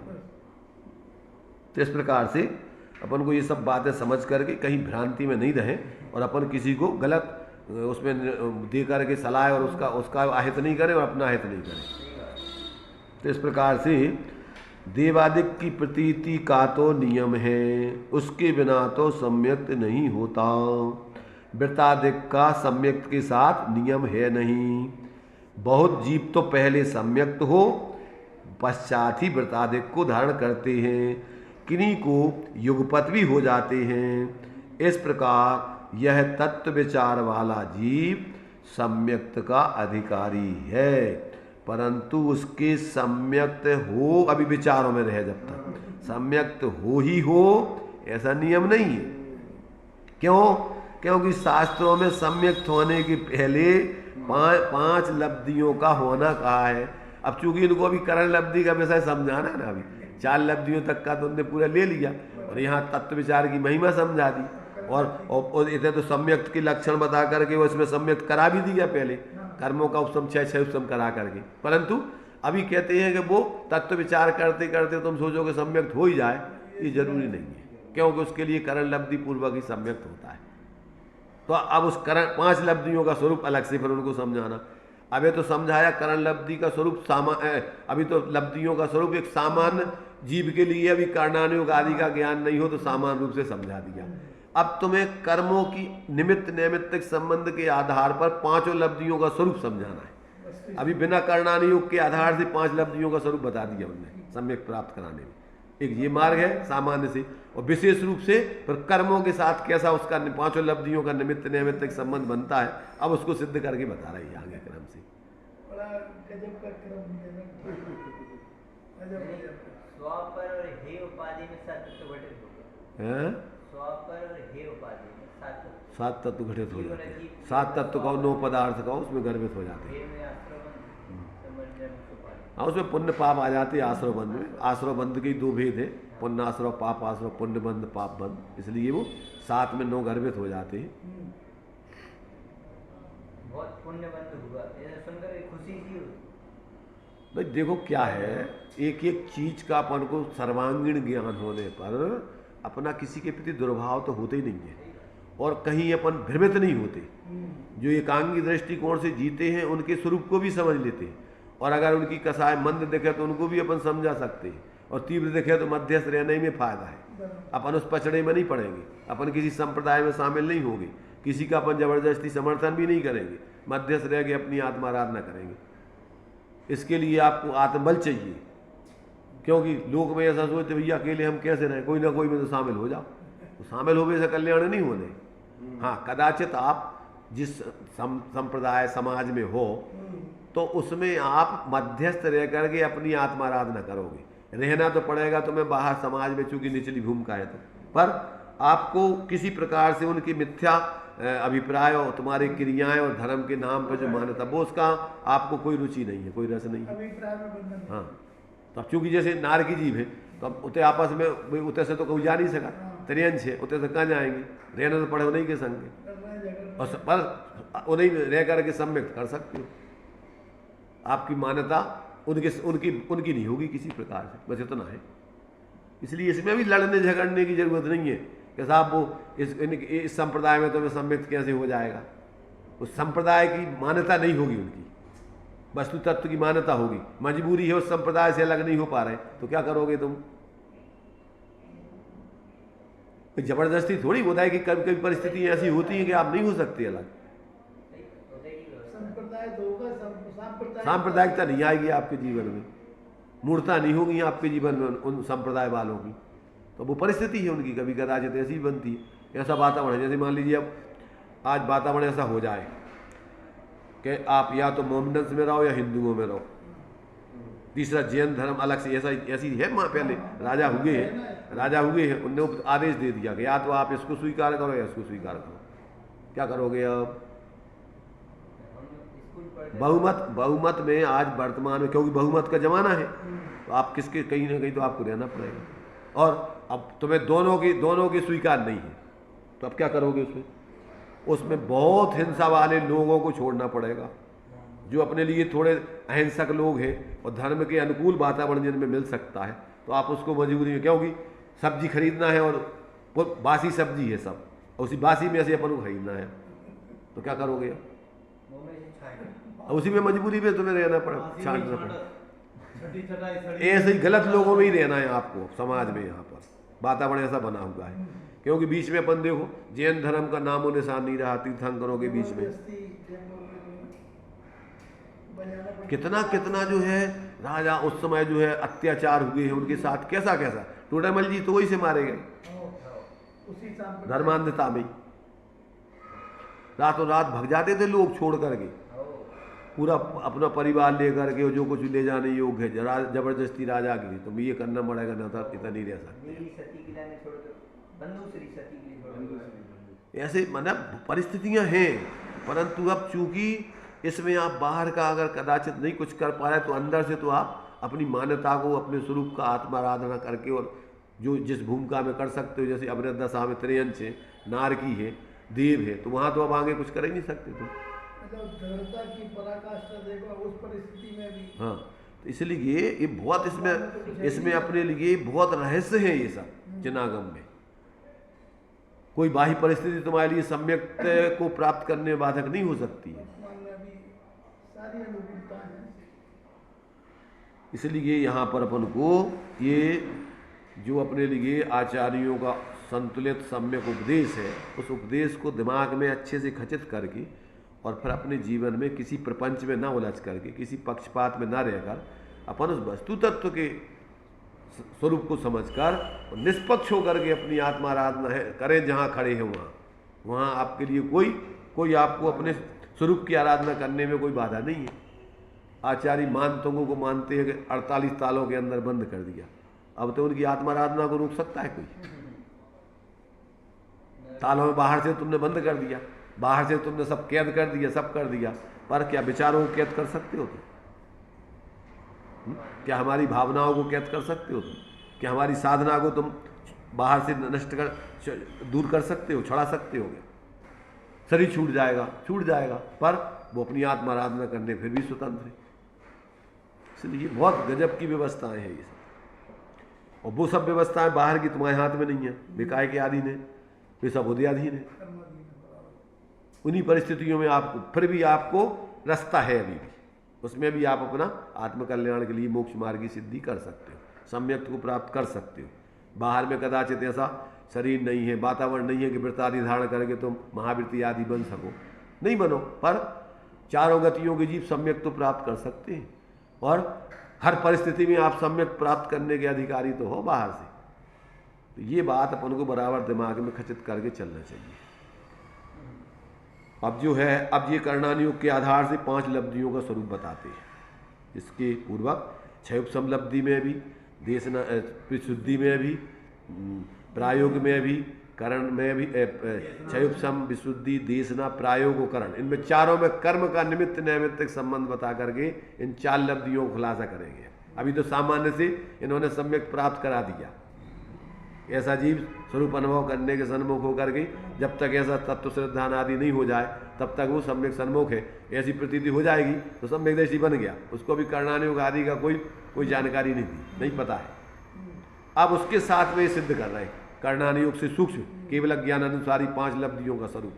तो इस प्रकार से अपन को ये सब बातें समझ करके कहीं भ्रांति में नहीं रहे और अपन किसी को गलत उसमें दे करके सलाह और उसका आहित नहीं करें और अपना आहित नहीं करें। तो इस प्रकार से देवादिक की प्रतीति का तो नियम है, उसके बिना तो सम्यक्त नहीं होता। वृतादिक का सम्यक्त के साथ नियम है नहीं। बहुत जीव तो पहले सम्यक्त हो पश्चात ही वृतादिक को धारण करते हैं, किन्हीं को युगपत भी हो जाते हैं। इस प्रकार यह तत्व विचार वाला जीव सम्यक्त का अधिकारी है, परंतु उसके सम्यक्त हो अभी विचारों में रहे, जब तक सम्यक्त हो ही हो ऐसा नियम नहीं है। क्यों? क्योंकि शास्त्रों में सम्यक्त होने के पहले पांच लब्धियों का होना कहा है। अब चूंकि इनको अभी करण लब्धि का विषय समझाना है ना, अभी 4 लब्धियों तक का तो उनने पूरा ले लिया और यहाँ तत्व विचार की महिमा समझा दी और इतने तो सम्यक्त के लक्षण बता करके वो इसमें सम्यक्त करा भी दिया पहले, कर्मों का उपसम 6 उपसम करा करके। परंतु अभी कहते हैं कि वो तत्व विचार करते करते तुम सोचो कि सम्यक्त हो ही जाए, ये जरूरी नहीं है, क्योंकि उसके लिए करण लब्धि पूर्वक ही सम्यक्त होता है। तो अब उस करण 5 लब्धियों का स्वरूप अलग से फिर उनको समझाना। अबे तो समझाया करण लब्धि का स्वरूप अभी तो लब्धियों का स्वरूप एक सामान्य जीव के लिए अभी कारणानुयोग आदि का ज्ञान नहीं हो तो सामान्य रूप से समझा दिया। अब तुम्हें कर्मों की निमित्त नैमित्तिक संबंध के आधार पर 5 लब्धियों का स्वरूप समझाना है। अभी बिना कर्णानुयोग के आधार से 5 लब्धियों का स्वरूप बता दिया उन्होंने सम्यक प्राप्त कराने में। एक ये मार्ग है सामान्य से, और विशेष रूप से फिर कर्मों के साथ कैसा उसका 5 लब्धियों का निमित्त नैमित्तिक संबंध बनता है, अब उसको सिद्ध करके बता रही है आगे क्रम से। स्वापर और हे उपाधि में 7 तत्व घटित होगा। स्वापर और हे उपाधि में 7 तत्व घटित हो जाते हैं। 7 तत्व का 9 पदार्थ का उसमें गर्भित हो जाते हैं। हाँ, उसमें पुण्य पाप आ जाते हैं आश्रव बंध में। आश्रव बंध के 2 भेद है, पुण्य आश्रव पाप आश्रव, पुण्य बंध पाप बंध, इसलिए वो 7 में 9 गर्भित हो जाते हैं। बहुत पुण्य बंध हुआ, ये सुनकर खुशी सी हुई। भाई देखो क्या है, एक एक चीज का अपन को सर्वांगीण ज्ञान होने पर अपना किसी के प्रति दुर्भाव तो होते ही नहीं है, और कहीं अपन भ्रमित नहीं होते। जो एकांगी दृष्टिकोण से जीते हैं उनके स्वरूप को भी समझ लेते हैं, और अगर उनकी कसाय मंद दिखे तो उनको भी अपन समझा सकते हैं, और तीव्र दिखे तो मध्यस्थ रहने में फायदा है। अपन उस पचड़े में नहीं पड़ेंगे, अपन किसी संप्रदाय में शामिल नहीं होंगे, किसी का अपन जबरदस्ती समर्थन भी नहीं करेंगे, मध्यस्थ रह के अपनी आत्मा आराधना करेंगे। इसके लिए आपको आत्मबल चाहिए, क्योंकि लोग में ऐसा सोचते भैया अकेले हम कैसे रहें, कोई ना कोई में तो शामिल हो जाओ। तो शामिल होने से कल्याण नहीं होने। हाँ, कदाचित आप जिस संप्रदाय समाज में हो तो उसमें आप मध्यस्थ रह करके अपनी आत्मा आराधना करोगे, रहना तो पड़ेगा तुम्हें बाहर समाज में, चूंकि निचली भूमिका है तो, पर आपको किसी प्रकार से उनकी मिथ्या अभिप्राय और तुम्हारी क्रियाएं और धर्म के नाम पर जो मान्यता, वो उसका आपको कोई रुचि नहीं है, कोई रस नहीं है। हाँ, तो अब चूंकि जैसे नार की जीव है तो अब उते आपस में उते से तो कोई जा नहीं सका, त्रियंश है, उते से कहाँ जाएंगे, रहना तो पड़े उन्हीं के संग, और पर उन्हीं रह करके सम्यक्त कर सकते हो। आपकी मान्यता उनकी नहीं होगी किसी प्रकार से, बस इतना है। इसलिए इसमें भी लड़ने झगड़ने की जरूरत नहीं है कि साहब वो इस संप्रदाय में तो मैं सम्यक्त कैसे हो जाएगा। उस संप्रदाय की मान्यता नहीं होगी, उनकी वस्तु तत्व की मान्यता होगी। मजबूरी है, उस संप्रदाय से अलग नहीं हो पा रहे तो क्या करोगे तुम? जबरदस्ती थोड़ी होता है कि कभी कभी परिस्थिति ऐसी होती है कि आप नहीं हो सकते अलग। बनाए तो होगा सांप्रदायिकता नहीं आएगी आपके जीवन में, मूर्ता नहीं होगी आपके जीवन में उन संप्रदाय वालों की। तो वो परिस्थिति है उनकी, कभी कदाचित ऐसी भी बनती है। ऐसा वातावरण है, जैसे मान लीजिए अब आज वातावरण ऐसा हो जाए कि आप या तो मोहम्मदन्स में रहो या हिंदुओं में रहो, तीसरा जैन धर्म अलग से, ऐसी है माँ पहले राजा हुए हैं, उन्होंने आदेश दे दिया कि या तो आप इसको स्वीकार करो या इसको स्वीकार करो। क्या करोगे अब? बहुमत में आज वर्तमान में, क्योंकि बहुमत का जमाना है, तो आप किसके कहीं ना कहीं तो आपको रहना पड़ेगा। और अब तुम्हें दोनों की स्वीकार नहीं है, तो अब क्या करोगे? उसमें बहुत हिंसा वाले लोगों को छोड़ना पड़ेगा, जो अपने लिए थोड़े अहिंसक लोग हैं और धर्म के अनुकूल वातावरण जिनमें मिल सकता है, तो आप उसको मजबूरी में, क्योंकि सब्जी खरीदना है और बासी सब्जी है सब, और उसी बासी में से अपन को खरीदना है, तो क्या करोगे? उसी में मजबूरी में तुम्हें रहना पड़ेगा, छांटना पड़ेगा। ऐसे ही गलत लोगों में ही रहना है आपको समाज में। यहाँ पर वातावरण ऐसा बना हुआ है, क्योंकि बीच में अपन देखो जैन धर्म का नामो निशान नहीं रहा, तीर्थंकरों के बीच में कितना जो है राजा उस समय जो है अत्याचार हुए हैं उनके साथ, कैसा टोडामल जी तो वही से मारे गए धर्मांधता में। रातों रात भग जाते थे लोग छोड़ करके, पूरा अपना परिवार लेकर के, जो कुछ ले जाने योग्य है जबरदस्ती राजा की, तो ये करना पड़ेगा, न था इतना नहीं रह सकते। ऐसे मतलब परिस्थितियां हैं, परंतु अब चूंकि इसमें आप बाहर का अगर कदाचित नहीं कुछ कर पा रहे, तो अंदर से तो आप अपनी मान्यता को, अपने स्वरूप का आत्माराधना करके, और जो जिस भूमिका में कर सकते हो, जैसे अमृत दशा में त्रियंश है, नारकी है, देव है, तो वहाँ तो अब आगे कुछ कर ही नहीं सकते तुम। की पराकाष्ठा देखो उस परिस्थिति में भी। हाँ, तो इसलिए ये बहुत इसमें अपने लिए बहुत रहस्य है ये सब जनागम में। कोई बाह्य परिस्थिति तुम्हारे लिए सम्यक को प्राप्त करने में बाधक नहीं हो सकती है। इसलिए यहाँ पर अपन को ये जो अपने लिए आचार्यों का संतुलित सम्यक उपदेश है, उस उपदेश को दिमाग में अच्छे से खचित करके, और फिर अपने जीवन में किसी प्रपंच में ना उलझ करके, किसी पक्षपात में ना रहकर, अपन उस वस्तु तत्व के स्वरूप को समझकर और निष्पक्ष होकर के अपनी आत्माराधना है करें। जहाँ खड़े हैं वहाँ आपके लिए कोई आपको अपने स्वरूप की आराधना करने में कोई बाधा नहीं है। आचार्य मानतोंगों को मानते हैं कि 48 तालों के अंदर बंद कर दिया, अब तो उनकी आत्माराधना को रोक सकता है कोई? तालों में बाहर से तुमने बंद कर दिया, बाहर से तुमने सब कैद कर दिया, सब कर दिया, पर क्या विचारों को कैद कर सकते हो तुम? क्या हमारी भावनाओं को कैद कर सकते हो तुम? क्या हमारी साधना को तुम बाहर से नष्ट कर दूर कर सकते हो, छुड़ा सकते हो? शरीर छूट जाएगा, पर वो अपनी आत्माराधना करने फिर भी स्वतंत्र है। इसलिए बहुत गजब की व्यवस्थाएं हैं ये सब, और वो सब व्यवस्थाएं बाहर की तुम्हारे हाथ में नहीं है, विकाय के अधीन है, वे सब उदयाधीन है। उन्हीं परिस्थितियों में आपको फिर भी आपको रास्ता है, अभी भी उसमें भी आप अपना आत्मकल्याण के लिए मोक्ष मार्ग की सिद्धि कर सकते हो, सम्यक को प्राप्त कर सकते हो। बाहर में कदाचित ऐसा शरीर नहीं है, वातावरण नहीं है कि व्रत आदि धारण करके तुम महावृत्ति आदि बन सको, नहीं बनो, पर चारों गतियों के जीव सम्यक तो प्राप्त कर सकते हैं, और हर परिस्थिति में आप सम्यक प्राप्त करने के अधिकारी तो हो बाहर से। तो ये बात अपन को बराबर दिमाग में खचित करके चलना चाहिए। अब जो है, अब ये करणानि योग के आधार से 5 लब्धियों का स्वरूप बताते हैं। इसके पूर्वक क्षयोपम लब्धि में भी, देशना विशुद्धि में भी, प्रायोग में भी, करण में भी, क्षयोपम विशुद्धि देशना प्रायोग करण, इनमें चारों में कर्म का निमित्त नैमित्तिक संबंध बता करके इन 4 लब्धियों को खुलासा करेंगे। अभी तो सामान्य से इन्होंने सम्यक प्राप्त करा दिया। ऐसा जीव स्वरूप अनुभव करने के सन्मुख होकर के जब तक ऐसा तत्व श्रद्धान आदि नहीं हो जाए तब तक वो सम्यक सन्मुख है, ऐसी प्रतीति हो जाएगी तो सम्यक दृष्टि बन गया। उसको भी करणानि योग आदि का कोई जानकारी नहीं थी, नहीं पता है। अब उसके साथ में सिद्ध कर रहे हैं करणानि योग से सूक्ष्म केवल ज्ञान अनुसारी 5 लब्धियों का स्वरूप,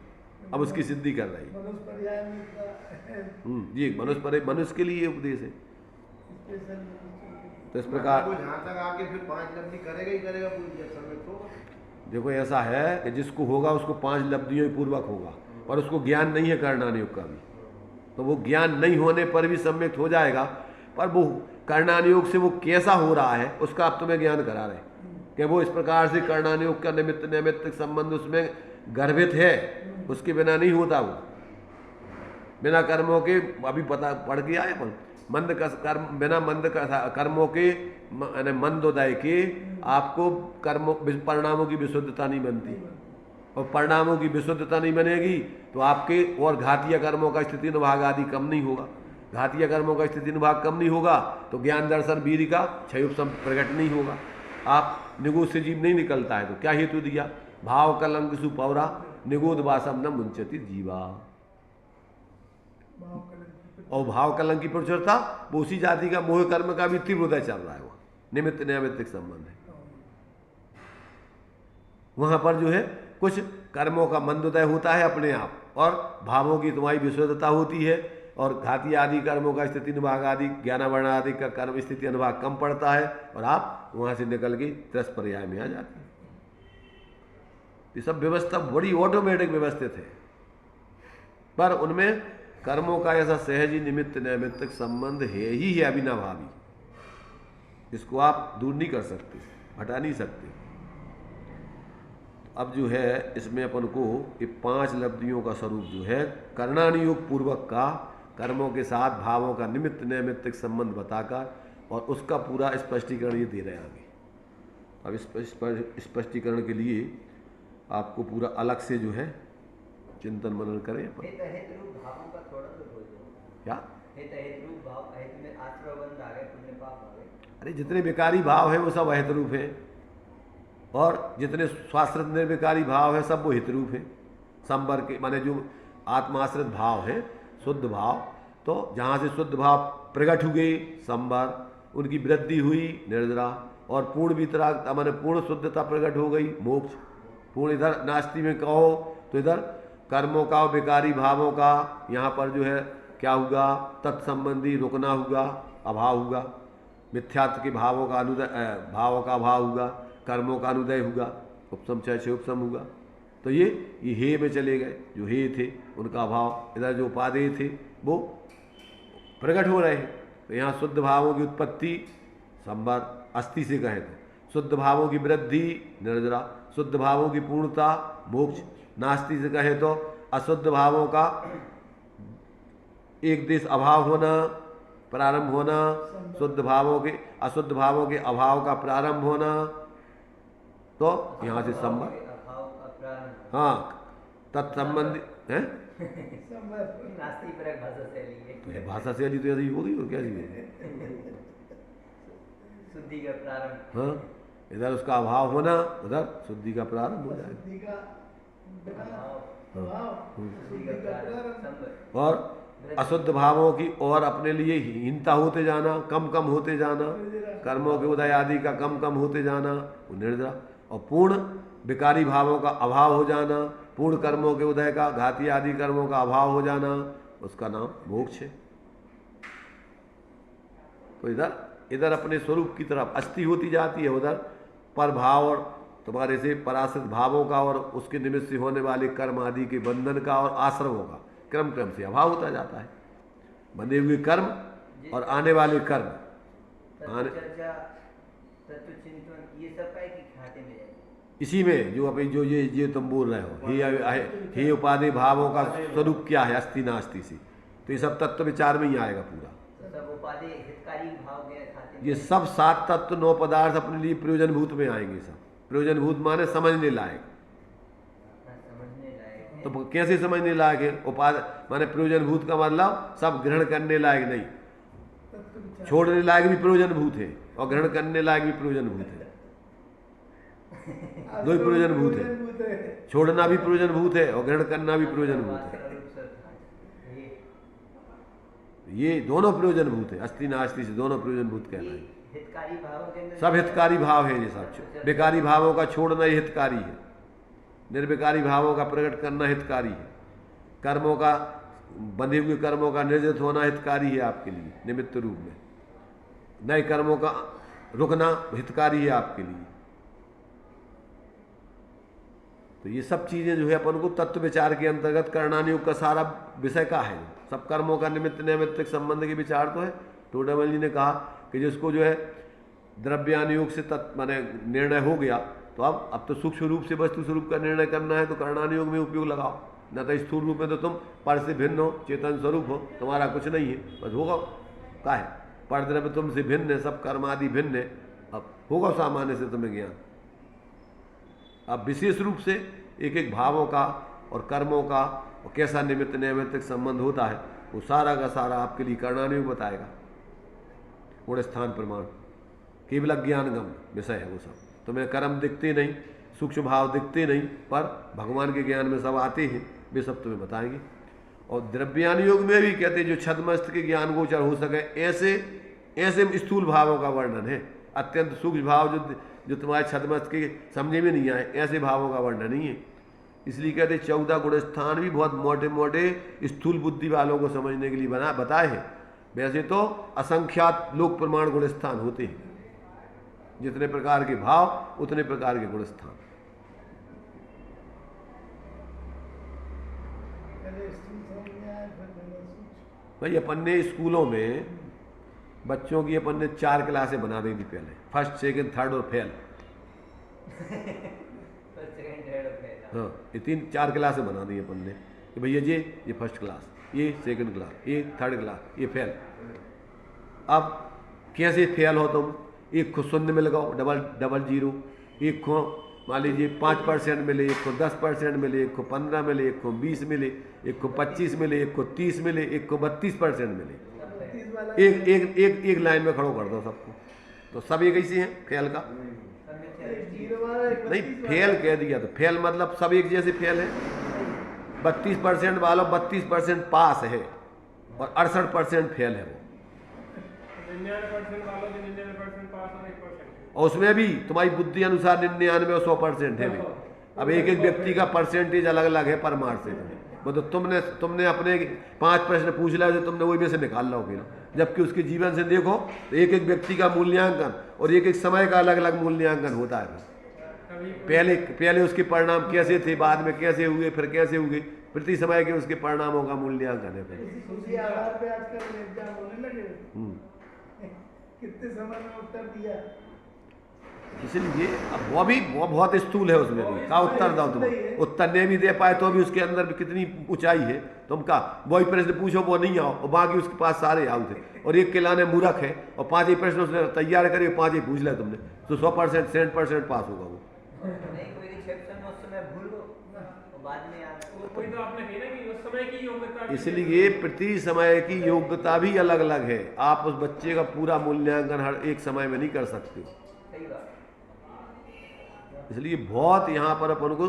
अब उसकी सिद्धि कर रहे हैं। जी, मनुष्य के लिए उपदेश है। तो इस प्रकार आगे फिर 5 लब्धि करेगा ही करेगा। देखो ऐसा है कि जिसको होगा उसको 5 लब्धियों ही पूर्वक होगा, पर उसको ज्ञान नहीं है करणानि योग का भी, तो वो ज्ञान नहीं होने पर भी सम्यक हो जाएगा, पर वो कर्णानुयोग से वो कैसा हो रहा है उसका आप तुम्हें ज्ञान करा रहे हैं कि वो इस प्रकार से कर्णानुयोग का निमित्त नैमित्तिक संबंध उसमें गर्भित है, उसके बिना नहीं होता वो। बिना कर्मों के अभी पता पढ़ के आए अपन, मंद कर्म बिना मंद कर्मों के मंदोदय के आपको कर्मों परिणामों की विशुद्धता नहीं बनती, और परिणामों की विशुद्धता नहीं बनेगी तो आपके और घातीय कर्मों का स्थिति अनुभाग आदि कम नहीं होगा। घातीय कर्मों का स्थिति अनुभाग कम नहीं होगा तो ज्ञान दर्शन वीर का क्षयोपशम प्रकट नहीं होगा। आप निगूढ़ से जीव नहीं निकलता है तो क्या हेतु दिया, भाव कलंक सुपौरा निगूढ़ वासम न मुंचति जीवा। और भाव कलंक की प्रचुरता वो उसी जाति का मोह कर्म का भी तीव्र उदय चल रहा है, वो निमित्त नैमित्तिक संबंध है। वहां पर जो है कुछ कर्मों का मंदोदय होता है अपने आप, और भावों की तुम्हारी विशुद्धता होती है, और घाती आदि कर्मों का स्थिति अनुभाग आदि ज्ञानावर्ण आदि का कर्म स्थिति अनुभाग कम पड़ता है, और आप वहां से निकल के त्रस पर्याय में आ जाते हैं। ये सब व्यवस्था बड़ी ऑटोमेटिक व्यवस्थित है, पर उनमें कर्मों का ऐसा सहज ही निमित्त नैमित्तिक संबंध है ही है अविनाभावी, इसको आप दूर नहीं कर सकते, हटा नहीं सकते। अब जो है इसमें अपन को ये 5 लब्धियों का स्वरूप जो है कर्णानुयोग पूर्वक का कर्मों के साथ भावों का निमित्त नैमित्तिक संबंध बताकर, और उसका पूरा स्पष्टीकरण ये दे रहे हैं आगे। अब इस स्पष्टीकरण के लिए आपको पूरा अलग से जो है चिंतन मनन करें अपन। भावों का थोड़ा सा बोल दो क्या भाव में आश्रवबंध आ गए, पुण्य पाप आ गए। अरे जितने विकारी भाव है वो सब अहित रूप है, और जितने स्वाश्रित निर्विकारी भाव है सब वो हित रूप है। संबर के माने जो आत्माश्रित भाव है शुद्ध भाव, तो जहाँ से शुद्ध भाव प्रकट हुए संबर, उनकी वृद्धि हुई निर्जरा, और पूर्ण वितरागता माने पूर्ण शुद्धता प्रकट हो गई मोक्ष। पूर्ण इधर नास्ति में कहो तो इधर कर्मों का और विकारी भावों का यहाँ पर जो है क्या होगा, तत्संबंधी रुकना होगा, अभाव होगा, मिथ्यात्व के भावों का अनुदय भावों का अभाव होगा, कर्मों का अनुदय होगा, उपसम चाहे उपसम होगा। तो ये हे में चले गए, जो हे थे उनका अभाव, इधर जो उपादेय थे वो प्रकट हो रहे हैं। तो यहाँ शुद्ध भावों की उत्पत्ति संबर अस्थि से कहे तो, शुद्ध भावों की वृद्धि निर्जरा, शुद्ध भावों की पूर्णता मोक्ष, नास्ति से कहे तो अशुद्ध भावों का एक देश अभाव होना, प्रारंभ होना, शुद्ध भावों के अशुद्ध भावों के अभाव का प्रारंभ होना, तो यहाँ से संबंध हाँ तत्संबंधी है। तो भाषा शैली तो ऐसी होगी और क्या चीज शुद्धि का प्रारंभ, हाँ इधर उसका अभाव होना, उधर शुद्धि का प्रारंभ हो जाएगा। और अशुद्ध भावों की और अपने लिए हीनता होते जाना, कम कम होते जाना, कर्मों के उदय आदि का कम कम होते जाना वो निर्जरा, और पूर्ण विकारी भावों का अभाव हो जाना, पूर्ण कर्मों के उदय का घाती आदि कर्मों का अभाव हो जाना, उसका नाम मोक्ष है। तो इधर अपने स्वरूप की तरफ अस्थि होती जाती है, उधर पर भाव और तुम्हारे से पराश्रित भावों का और उसके निमित्त से होने वाले कर्म आदि के बंधन का और आश्रमों का क्रम क्रम से अभाव होता जाता है। बंधे हुए कर्म और आने वाले कर्म ये सब का एक खाते में इसी में जो अभी जो ये तुम बोल रहे हो हे उपाधि भावों का स्वरूप क्या है अस्थि नास्ति से, तो ये सब तत्व विचार में ही आएगा पूरा। सब उपाधि हितकारी भाव के खाते ये सब 7 तत्व 9 पदार्थ अपने लिए प्रयोजनभूत में आएंगे। सब प्रयोजनभूत माने समझने लायक। तो कैसे समझने लायक है? उपाधि माने प्रयोजनभूत का मतलब सब ग्रहण करने लायक नहीं, छोड़ने लायक भी प्रयोजनभूत है और ग्रहण करने लायक भी प्रयोजनभूत है। दो ही प्रयोजनभूत है, छोड़ना भी प्रयोजनभूत है और ग्रहण करना भी प्रयोजनभूत है। ये दोनों प्रयोजनभूत है, अस्थि नास्ति से दोनों प्रयोजनभूत कहना है। सब हितकारी भाव है। ये सब विकारी भावों का छोड़ना ही हितकारी है, निर्विकारी भावों का प्रकट करना हितकारी है, कर्मों का बंधे हुए कर्मों का निर्जित होना हितकारी है आपके लिए निमित्त रूप में, नए कर्मों का रुकना हितकारी है आपके लिए। तो ये सब चीज़ें जो है अपन को तत्व विचार के अंतर्गत करणानुयोग का सारा विषय का है। सब कर्मों का निमित्त नैमित्तिक संबंध के विचार तो है। टोडामल जी ने कहा कि जिसको जो है द्रव्यानुयोग से माने निर्णय हो गया, तो अब तो सूक्ष्म रूप से वस्तु स्वरूप का निर्णय करना है तो करणानुयोग में उपयोग लगाओ। न तो स्थूल रूप में तो तुम पर से भिन्न हो, चेतन स्वरूप हो, तुम्हारा कुछ नहीं है, बस होगा का है पर द्रव्य तुमसे भिन्न है, सब कर्म आदि भिन्न है, अब होगा सामान्य से तुम्हें ज्ञान। अब विशेष रूप से एक एक भावों का और कर्मों का और कैसा निमित्त नैमित्तिक संबंध होता है वो सारा का सारा आपके लिए करणानुयोग बताएगा। गुण स्थान प्रमाण केवल ज्ञानगम विषय है वो सब। तुम्हें कर्म दिखते नहीं, सूक्ष्म भाव दिखते नहीं, पर भगवान के ज्ञान में सब आते हैं, वे सब तुम्हें बताएंगे। और द्रव्यानुयोग में भी कहते हैं जो छद्मस्त के ज्ञान गोचर हो सके ऐसे ऐसे स्थूल भावों का वर्णन है। अत्यंत सूक्ष्म भाव जो तुम्हारे छद्मस्त के समझे में नहीं आए, ऐसे भावों का वर्णन नहीं है। इसलिए कहते 14 गुण स्थान भी बहुत मोटे मोटे स्थूल बुद्धि वालों को समझने के लिए बताए हैं। वैसे तो असंख्यात लोक प्रमाण गुण स्थान होते हैं, जितने प्रकार के भाव उतने प्रकार के गुण स्थान। भाई अपन ने स्कूलों में बच्चों की अपन ने 4 क्लासें बना दी थी पहले, फर्स्ट सेकंड थर्ड और फेल। हाँ, ये 3-4 क्लासें बना दी अपन ने कि भैया ये फर्स्ट क्लास, ये सेकंड क्लास, ये थर्ड क्लास, ये फेल। अब कैसे फेल हो तुम? एक को शून्य में लगाओ, डबल जीरो। एक को मान लीजिए 5% मिले, एक को 10% मिले, एक को 15 मिले, एक को 20 मिले, एक को 25 मिले, एक को 30 मिले, एक को 32% मिले। एक लाइन में खड़ो कर दो सबको, तो सब एक ऐसी हैं फेल का। नहीं, फेल कह दिया तो फेल मतलब सब एक जैसे फेल है। 32% वालों 32% पास है और 68% फेल है वो। 99% वालों के 99% पास और 1%। और उसमें भी तुम्हारी बुद्धि अनुसार 99 और 100% है भी। अब एक एक व्यक्ति का परसेंटेज अलग अलग है पर मार्क्स से। मतलब तुमने अपने 5 प्रश्न पूछ लिया तो तुमने वही में से निकाल लो फिर, जबकि उसके जीवन से देखो तो एक एक व्यक्ति का मूल्यांकन और एक एक समय का अलग अलग मूल्यांकन होता है। पहले उसके परिणाम कैसे थे, बाद में कैसे हुए, फिर कैसे हुए, प्रति समय के उसके परिणामों का मूल्यांकन है। उसी आधार पे आजकल एग्जाम होने लगे। कितने समय में उत्तर दिया, इसलिए अब वो बहुत स्थूल है, उसमें भी का उत्तर दो तुम, उत्तर नहीं भी दे पाए तो भी उसके अंदर भी कितनी ऊंचाई है। तुम का वही प्रश्न पूछो वो नहीं आओ और बाकी उसके पास सारे आओ थे, और एक के लाने मूर्ख है और 5 ही प्रश्न उसने तैयार करे 5 ही पूछ लिया तुमने, तो 100% 100% पास होगा वो। नहीं, कोई रिसेप्शन में उस समय भूल गो और बाद में कोई तो आपने कही ना कि उस समय की योग्यता, इसलिए प्रति समय की योग्यता भी अलग अलग है। आप उस बच्चे का पूरा मूल्यांकन हर एक समय में नहीं कर सकते। सही बात। इसलिए बहुत यहाँ पर अपन को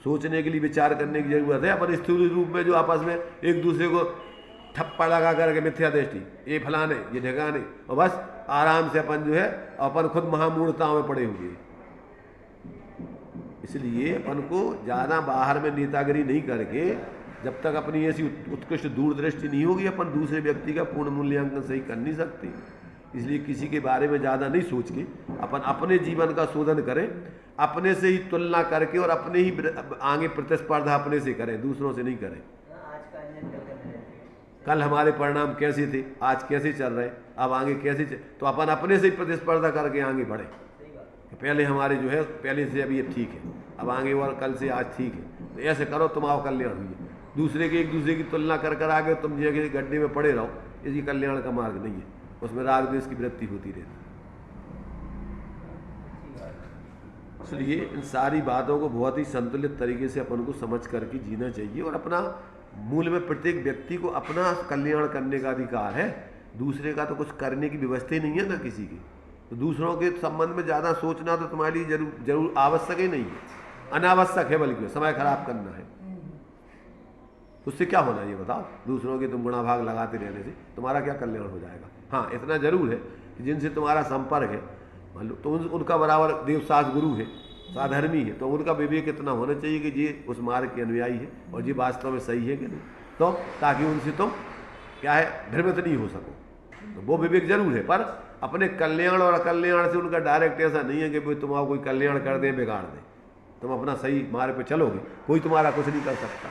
सोचने के लिए विचार करने की जरूरत है। अपन स्थूल रूप में जो आपस में एक दूसरे को ठप्पा लगा करके मिथ्या दृष्टि, ये फलाने ये ढगाने, और बस आराम से अपन जो है अपन खुद महामूर्ताओं में पड़े हुए। इसलिए अपन को ज़्यादा बाहर में नेतागिरी नहीं करके, जब तक अपनी ऐसी उत्कृष्ट दूरदृष्टि नहीं होगी अपन दूसरे व्यक्ति का पूर्ण मूल्यांकन सही कर नहीं सकते। इसलिए किसी के बारे में ज़्यादा नहीं सोच के अपन अपने जीवन का शोधन करें, अपने से ही तुलना करके और अपने ही आगे प्रतिस्पर्धा अपने से करें, दूसरों से नहीं करें। आज का अन्य कल हमारे परिणाम कैसे थे, आज कैसे चल रहे, अब आगे कैसे तो अपन अपने से ही प्रतिस्पर्धा करके आगे बढ़े। पहले हमारे जो है पहले से अभी ये ठीक है, अब आगे और कल से आज ठीक है, तो ऐसे करो तुम्हारा कल्याण हुई। दूसरे के एक दूसरे की तुलना कर कर आगे तुम जगह गड्ढे में पड़े रहो, इसी कल्याण का मार्ग नहीं है, उसमें राग द्वेष की वृत्ति होती रहती। इसलिए इन सारी बातों को बहुत ही संतुलित तरीके से अपन को समझ करके जीना चाहिए। और अपना मूल में प्रत्येक व्यक्ति को अपना कल्याण करने का अधिकार है, दूसरे का तो कुछ करने की व्यवस्था ही नहीं है ना किसी की। तो दूसरों के संबंध में ज़्यादा सोचना तो तुम्हारे लिए जरूर आवश्यक ही नहीं है, अनावश्यक है, बल्कि समय खराब करना है। उससे क्या होना ये बताओ? दूसरों के तुम गुणाभाग लगाते रहने से तुम्हारा क्या कल्याण हो जाएगा? हाँ, इतना जरूर है कि जिनसे तुम्हारा संपर्क है, मान लो तो उनका बराबर देवशास्त्र गुरु है, साधर्मी है, तो उनका विवेक इतना होना चाहिए कि ये उस मार्ग के अनुयायी है और ये वास्तव में सही है कि नहीं, तो ताकि उनसे तुम क्या है भ्रमित नहीं हो सको। तो वो विवेक जरूर है, पर अपने कल्याण और अकल्याण से उनका डायरेक्ट ऐसा नहीं है कि भाई तुम्हारा कोई कल्याण कर दें बिगाड़ दें, तुम अपना सही मार्ग पे चलोगे, कोई तुम्हारा कुछ नहीं कर सकता।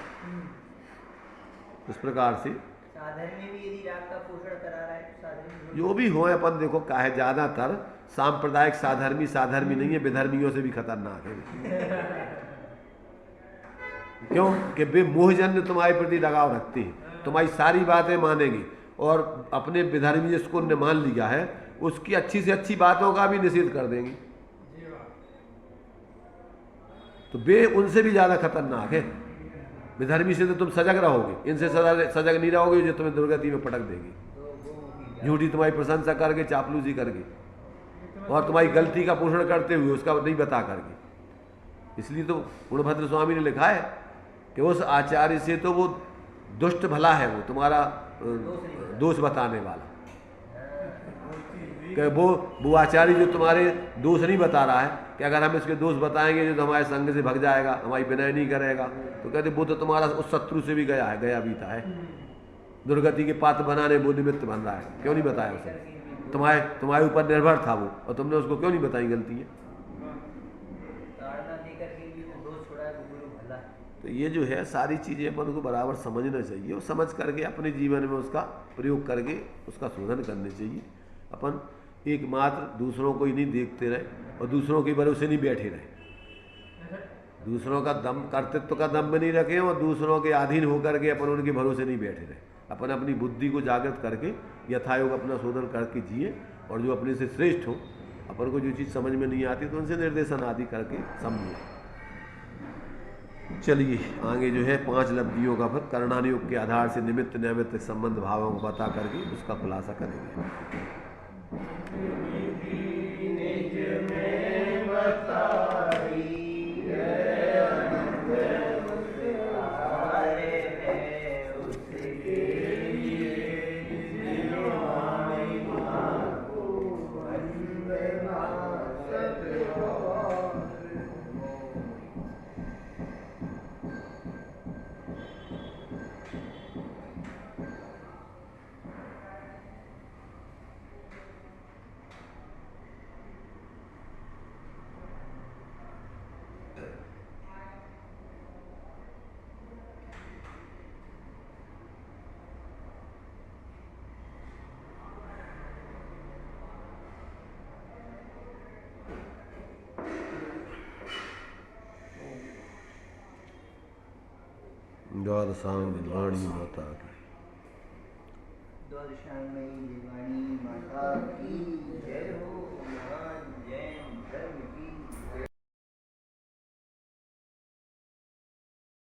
इस प्रकार से साधन में भी यदि राग का पोषण करा रहा है तो साधन जो भी हो, अपन देखो का है, ज़्यादातर सांप्रदायिक साधर्मी नहीं है, विधर्मियों से भी खतरनाक है। क्यों कि वे मोहजन्य तुम्हारे प्रति लगाव रखते हैं, तुम्हारी सारी बातें मानेंगे और अपने विधर्मी जिसको उन्होंने मान लिया है उसकी अच्छी से अच्छी बातों का भी निषेध कर देंगे। तो वे उनसे भी ज़्यादा खतरनाक है। विधर्मी से तो तुम सजग रहोगे, इनसे सजग नहीं रहोगे जो तुम्हें दुर्गति में पटक देगी, झूठी तुम्हारी प्रशंसा करके, चापलूसी करके, और तुम्हारी गलती का पोषण करते हुए उसका नहीं बता करके। इसलिए तो गुणभद्र स्वामी ने लिखा है कि उस आचार्य से तो वो दुष्ट भला है, वो तुम्हारा दोष बताने वाला, कि वो आचार्य जो तुम्हारे दोष नहीं बता रहा है, कि अगर हम इसके दोष बताएंगे जो तो हमारे संग से भग जाएगा, हमारी विनय नहीं करेगा, तो कहते वो तो तुम्हारा उस शत्रु से भी गया बीता है, दुर्गति के पात्र बनाने वो निमित्त बन रहा है। क्यों नहीं बताया उसने? तुम्हारे ऊपर निर्भर था वो, और तुमने उसको क्यों नहीं बताई गलती है? तो ये जो है सारी चीज़ें अपन को बराबर समझना चाहिए और समझ करके अपने जीवन में उसका प्रयोग करके उसका शोधन करने चाहिए। अपन एकमात्र दूसरों को ही नहीं देखते रहे और दूसरों के भरोसे नहीं बैठे रहे, दूसरों का दम, कर्तृत्व का दम में नहीं रखें और दूसरों के अधीन होकर के अपन उनके भरोसे नहीं बैठे रहे। अपन अपनी बुद्धि को जागृत करके यथायोग अपना शोधन करके जिए, और जो अपने से श्रेष्ठ हो, अपन को जो चीज़ समझ में नहीं आती तो उनसे निर्देशन आदि करके समझे। चलिए आगे जो है 5 लब्धियों का फिर करणानुयोग के आधार से निमित्त नैमित्त संबंध भावों को बता करके उसका खुलासा करेंगे। द्वादशांग दिलवाणी माता की, द्वादशांगमयी दिलवाणी माता की जय हो। महान जैन धर्म की